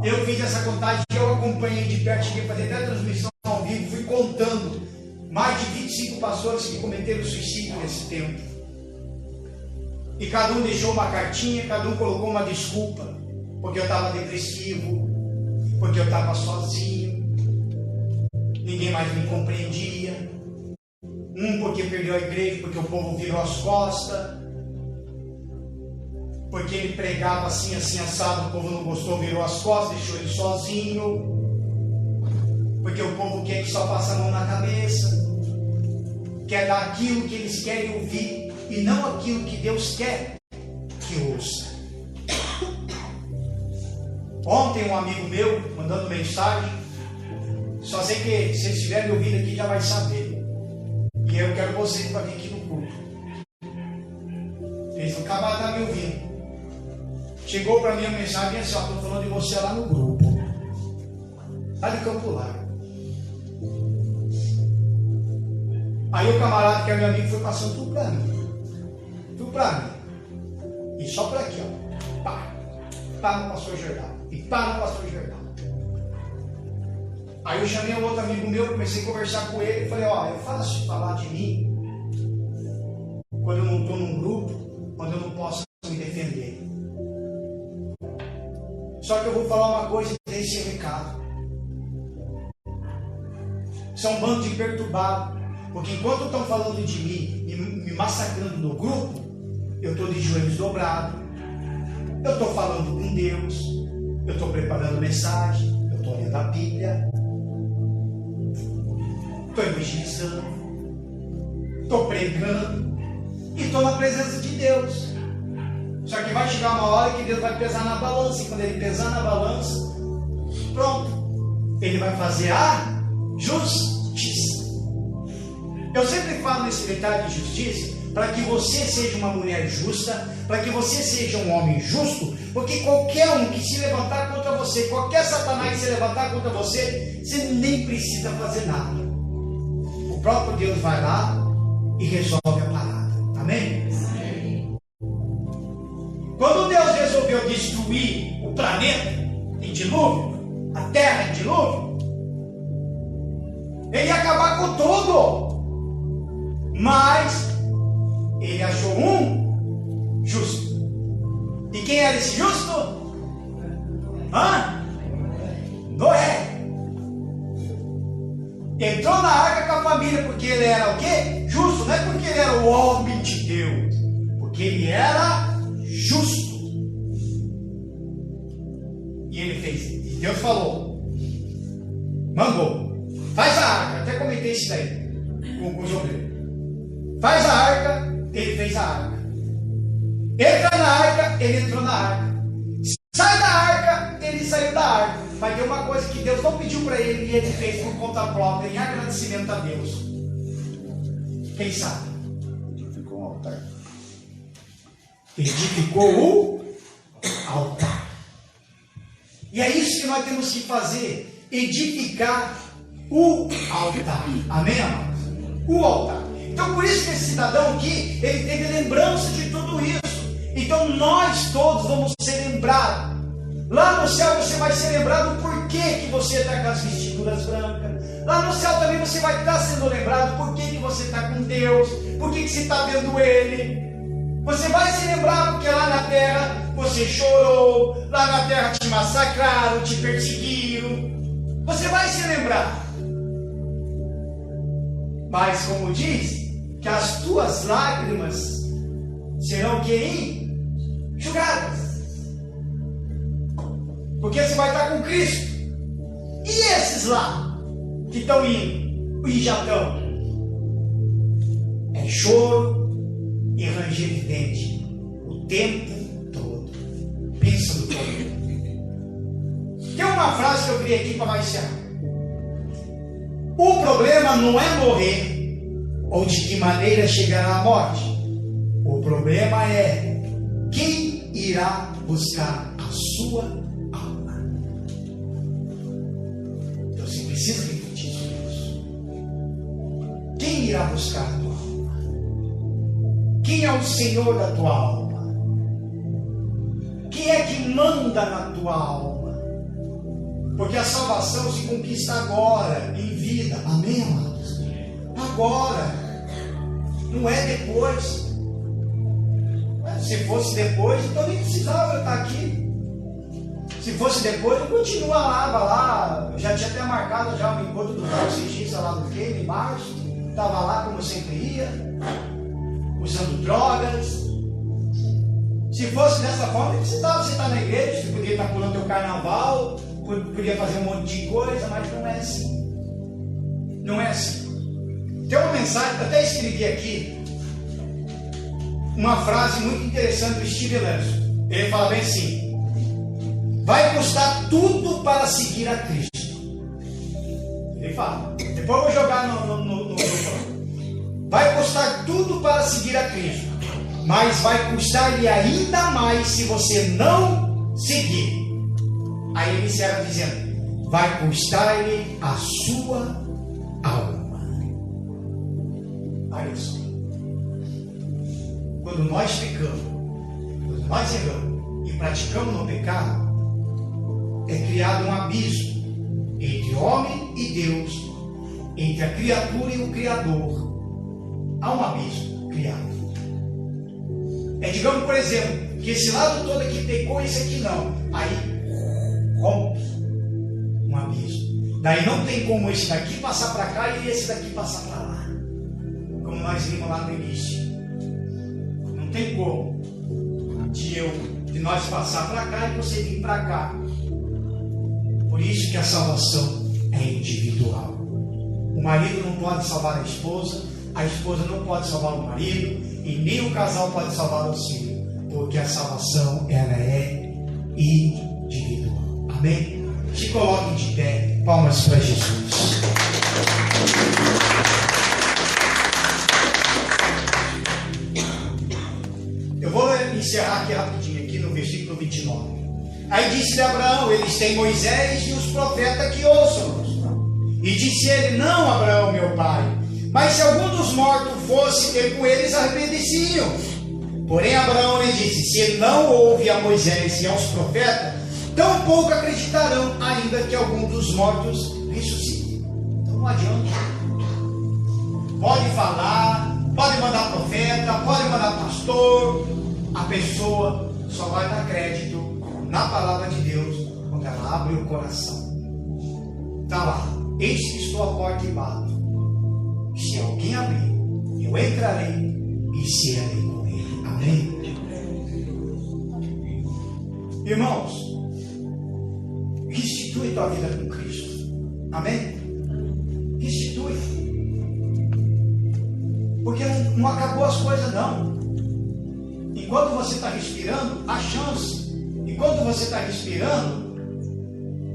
eu fiz essa contagem, eu acompanhei de perto, cheguei a fazer até transmissão ao vivo, fui contando mais de 25 pastores que cometeram suicídio nesse tempo. E cada um deixou uma cartinha, cada um colocou uma desculpa, porque eu estava depressivo, porque eu estava sozinho, ninguém mais me compreendia. Porque perdeu a igreja, porque o povo virou as costas, porque ele pregava assim, assim, assado, o povo não gostou, virou as costas, deixou ele sozinho, porque o povo quer que só passe a mão na cabeça, quer dar aquilo que eles querem ouvir, e não aquilo que Deus quer que ouça. Ontem um amigo meu, mandando mensagem, só sei que se eles estiverem ouvindo aqui já vai saber, e eu quero você para vir aqui no culto. Eles não acabaram de me ouvindo. Chegou para mim a mensagem assim: estou falando de você lá no grupo, lá de Campo Largo. Aí o camarada que é meu amigo foi passando tudo para mim, e só por aqui, ó, pá no pastor Jordão, e pá no pastor Jordão. Aí eu chamei um outro amigo meu, comecei a conversar com ele e falei: é fácil falar de mim quando eu não estou num grupo, quando eu não posso me defender. Só que eu vou falar uma coisa e esse recado. São um bando de perturbados, porque enquanto estão falando de mim e me massacrando no grupo, eu estou de joelhos dobrados, eu estou falando com Deus, eu estou preparando mensagem, eu estou lendo a Bíblia, estou evangelizando, estou pregando e estou na presença de Deus. Só que vai chegar uma hora que Deus vai pesar na balança, e quando ele pesar na balança, pronto, ele vai fazer a justiça. Eu sempre falo nesse detalhe de justiça para que você seja uma mulher justa, para que você seja um homem justo, porque qualquer um que se levantar contra você, qualquer satanás que se levantar contra você, você nem precisa fazer nada. O próprio Deus vai lá e resolve a parada. Amém? Quando Deus resolveu destruir o planeta em dilúvio, a terra em dilúvio, ele ia acabar com tudo, mas ele achou um justo. E quem era esse justo? Noé. Entrou na arca com a família porque ele era o quê? Justo. Não é porque ele era o homem de Deus, porque ele era justo. E ele fez. E Deus falou, mandou, faz a arca. Até comentei isso daí com os obreiros. Faz a arca. Ele fez a arca. Entra na arca. Ele entrou na arca. Sai da arca. Ele saiu da arca. Mas tem uma coisa que Deus não pediu para ele e ele fez por conta própria, em agradecimento a Deus. Quem sabe? Edificou um altar. Edificou o altar. E é isso que nós temos que fazer. edificar o altar. Amém, amados? O altar. Então, por isso que esse cidadão aqui, ele teve lembrança de tudo isso. Então, nós todos vamos ser lembrados. Lá no céu você vai ser lembrado por que você está com as vestiduras brancas. Lá no céu também você vai estar sendo lembrado por que você está com Deus, por que você está vendo Ele. Você vai se lembrar porque lá na terra você chorou, lá na terra te massacraram, te perseguiram. Você vai se lembrar. Mas como diz, que as tuas lágrimas serão enxugadas. Porque você vai estar com Cristo. E esses lá, que estão indo, e já estão, é choro e ranger de dente, o tempo todo. Pensa no todo. Tem uma frase que eu criei aqui para mais encerrar. O problema não é morrer, ou de que maneira chegará a morte. O problema é quem irá buscar a sua alma. Então você precisa refletir sobre isso. Quem irá buscar a tua alma? Quem é o Senhor da tua alma? Quem é que manda na tua alma? Porque a salvação se conquista agora, em vida. Amém, amados? Agora. Não é depois. Se fosse depois, então nem precisava eu estar aqui. Se fosse depois, eu continuava lá. Eu já tinha até marcado já o encontro do Paulo Cigista lá no Queime, em março. Estava lá como eu sempre ia, usando drogas. Se fosse dessa forma, não precisava você estar na igreja. Você podia estar pulando teu carnaval, podia fazer um monte de coisa, mas não é assim. Não é assim. Tem uma mensagem, eu até escrevi aqui, uma frase muito interessante do Steve Lenson. Ele fala bem assim: vai custar tudo para seguir a Cristo. Ele fala, depois eu vou jogar no vai custar tudo para seguir a Cristo, mas vai custar-lhe ainda mais se você não seguir. Aí ele encerra dizendo: vai custar-lhe a sua alma. Olha só. Quando nós pecamos, quando nós erramos e praticamos no pecado, é criado um abismo entre homem e Deus, entre a criatura e o Criador. Há um abismo criado. Digamos, por exemplo, que esse lado todo aqui pecou e esse aqui não. Aí rompe um abismo. Daí não tem como esse daqui passar para cá e esse daqui passar para lá. Como nós vimos lá no início. Não tem como de nós passar para cá e você vir para cá. Por isso que a salvação é individual. O marido não pode salvar a esposa não pode salvar o marido, e nem o casal pode salvar os filhos, porque a salvação ela é individual. Amém? Se coloquem de pé, palmas para Jesus. Eu vou encerrar aqui rapidinho, aqui no versículo 29. Aí disse Abraão: eles têm Moisés e os profetas que ouçam-nos. E disse ele: não, Abraão, meu pai, mas se algum dos mortos fosse ter com eles, arrependeciam. Porém Abraão lhe disse: se não ouve a Moisés e aos profetas, tampouco acreditarão, ainda que algum dos mortos ressuscite. Então não adianta. Pode falar, pode mandar profeta, pode mandar pastor, a pessoa só vai dar crédito na palavra de Deus quando ela abre o coração. Está lá: eis que estou à porta e bato. Se alguém abrir, eu entrarei e cearei com ele. Amém? Irmãos, restitui tua vida com Cristo. Amém? Restitui. Porque não acabou as coisas, não. Enquanto você está respirando, há chance. Enquanto você está respirando,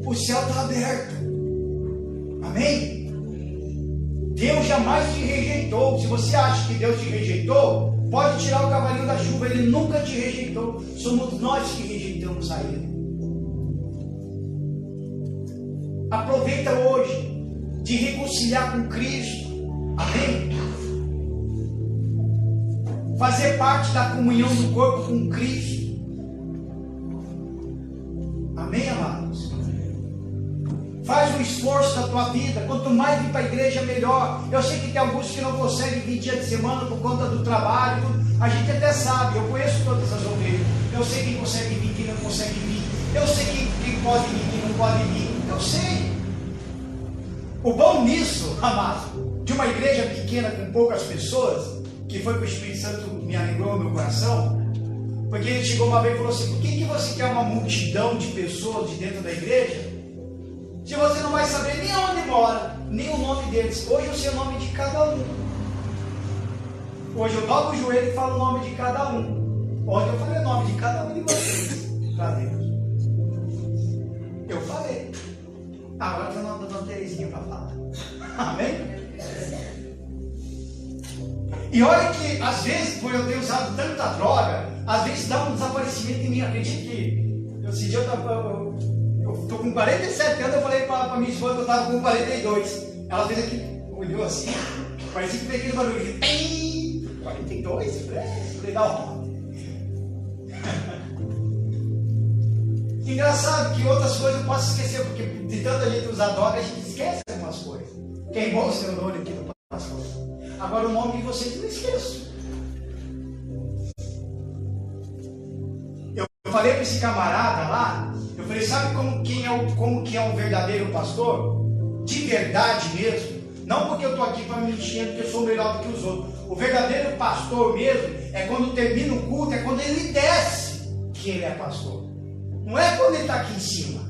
o céu está aberto. Amém? Deus jamais te rejeitou. Se você acha que Deus te rejeitou, pode tirar o cavalinho da chuva. Ele nunca te rejeitou. Somos nós que rejeitamos a Ele. Aproveita hoje de reconciliar com Cristo. Amém? Fazer parte da comunhão do corpo com Cristo. Amém, amados? Faz um esforço na tua vida. Quanto mais vir para a igreja, melhor. Eu sei que tem alguns que não conseguem vir dia de semana por conta do trabalho. A gente até sabe. Eu conheço todas as ovelhas. Eu sei quem consegue vir, quem não consegue vir. Eu sei quem pode vir, quem não pode vir. Eu sei. O bom nisso, amado, de uma igreja pequena com poucas pessoas, que foi que o Espírito Santo me alegrou no meu coração, porque ele chegou uma vez e falou assim: por que você quer uma multidão de pessoas de dentro da igreja, se você não vai saber nem onde mora, nem o nome deles? Hoje eu sei o nome de cada um. Hoje eu dobro o joelho e falo o nome de cada um. Ontem eu falei o nome de cada um de vocês para Deus. Eu falei. Agora tem o nome da Dona Terezinha para falar. Amém? E olha que às vezes, por eu ter usado tanta droga, às vezes dá um desaparecimento em mim. Acredite que esse dia eu estou com 47 anos, eu falei para minha esposa que eu estava com 42. Ela fez aqui, olhou assim, parecia que veio aquele barulho. 42? Falei, não. Engraçado que outras coisas eu posso esquecer, porque de tanta gente usar droga, a gente esquece algumas coisas. Queimou o seu nome aqui do pastor. Agora o nome de vocês eu não esqueço. Eu falei para esse camarada lá, eu falei, sabe como que é um verdadeiro pastor? De verdade mesmo. Não porque eu estou aqui para me encher, porque eu sou melhor do que os outros. O verdadeiro pastor mesmo é quando termina o culto, é quando ele desce que ele é pastor. Não é quando ele está aqui em cima.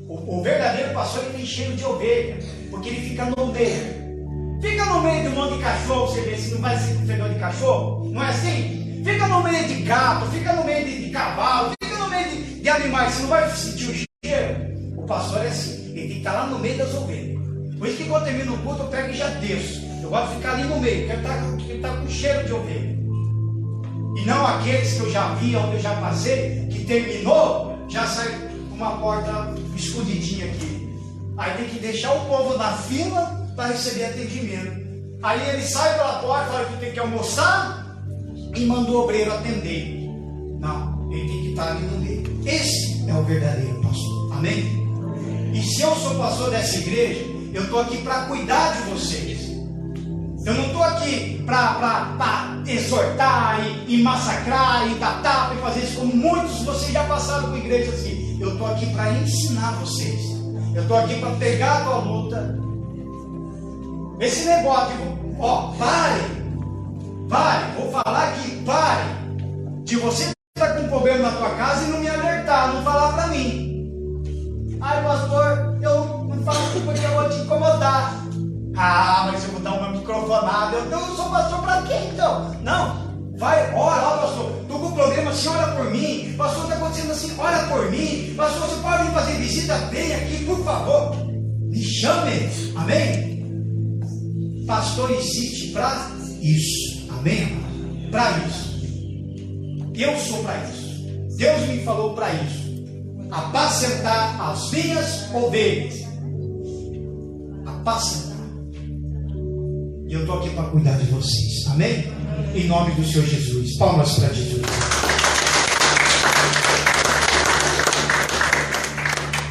O verdadeiro pastor, ele tem cheiro de ovelha, porque ele fica no meio. Fica no meio de um monte de cachorro, você vê se não vai ser com fedor de cachorro. Não é assim? Fica no meio de gato, fica no meio de cavalo, fica no meio de animais, você não vai sentir o cheiro. O pastor é assim, ele tem que estar lá no meio das ovelhas. Por isso que quando termina o culto, eu pego e já desço. Eu gosto de ficar ali no meio, porque ele está com cheiro de ovelha. E não aqueles que eu já vi, onde eu já passei, que terminou, já sai com uma porta escondidinha aqui. Aí tem que deixar o povo na fila para receber atendimento. Aí ele sai pela porta, fala que tem que almoçar e manda o obreiro atender. Não, ele tem que estar ali no meio. Esse é o verdadeiro pastor. Amém? E se eu sou pastor dessa igreja, eu estou aqui para cuidar de vocês. Eu não estou aqui para exortar e massacrar e dar tapa e fazer isso, como muitos de vocês já passaram com igreja assim. Eu estou aqui para ensinar vocês. Eu estou aqui para pegar a tua luta. Esse negócio, pare, vou falar aqui, pare, de você estar com um problema na tua casa e não me alertar, não falar para mim. Ai, pastor, eu não falo porque eu vou te incomodar. Ah, mas eu vou dar uma microfonada. Eu não sou pastor para quê então? Não, vai, ora, pastor, estou com problema, assim, ora por mim. Pastor, está acontecendo assim, ora por mim. Pastor, você pode vir fazer visita? Vem aqui, por favor. Me chame, amém? Pastor existe para isso, amém? Para isso. Eu sou para isso. Deus me falou para isso. Apacentar as minhas ovelhas. Apacentar. E eu estou aqui para cuidar de vocês. Amém? Em nome do Senhor Jesus. Palmas para Jesus.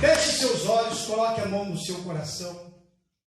Feche seus olhos, coloque a mão no seu coração.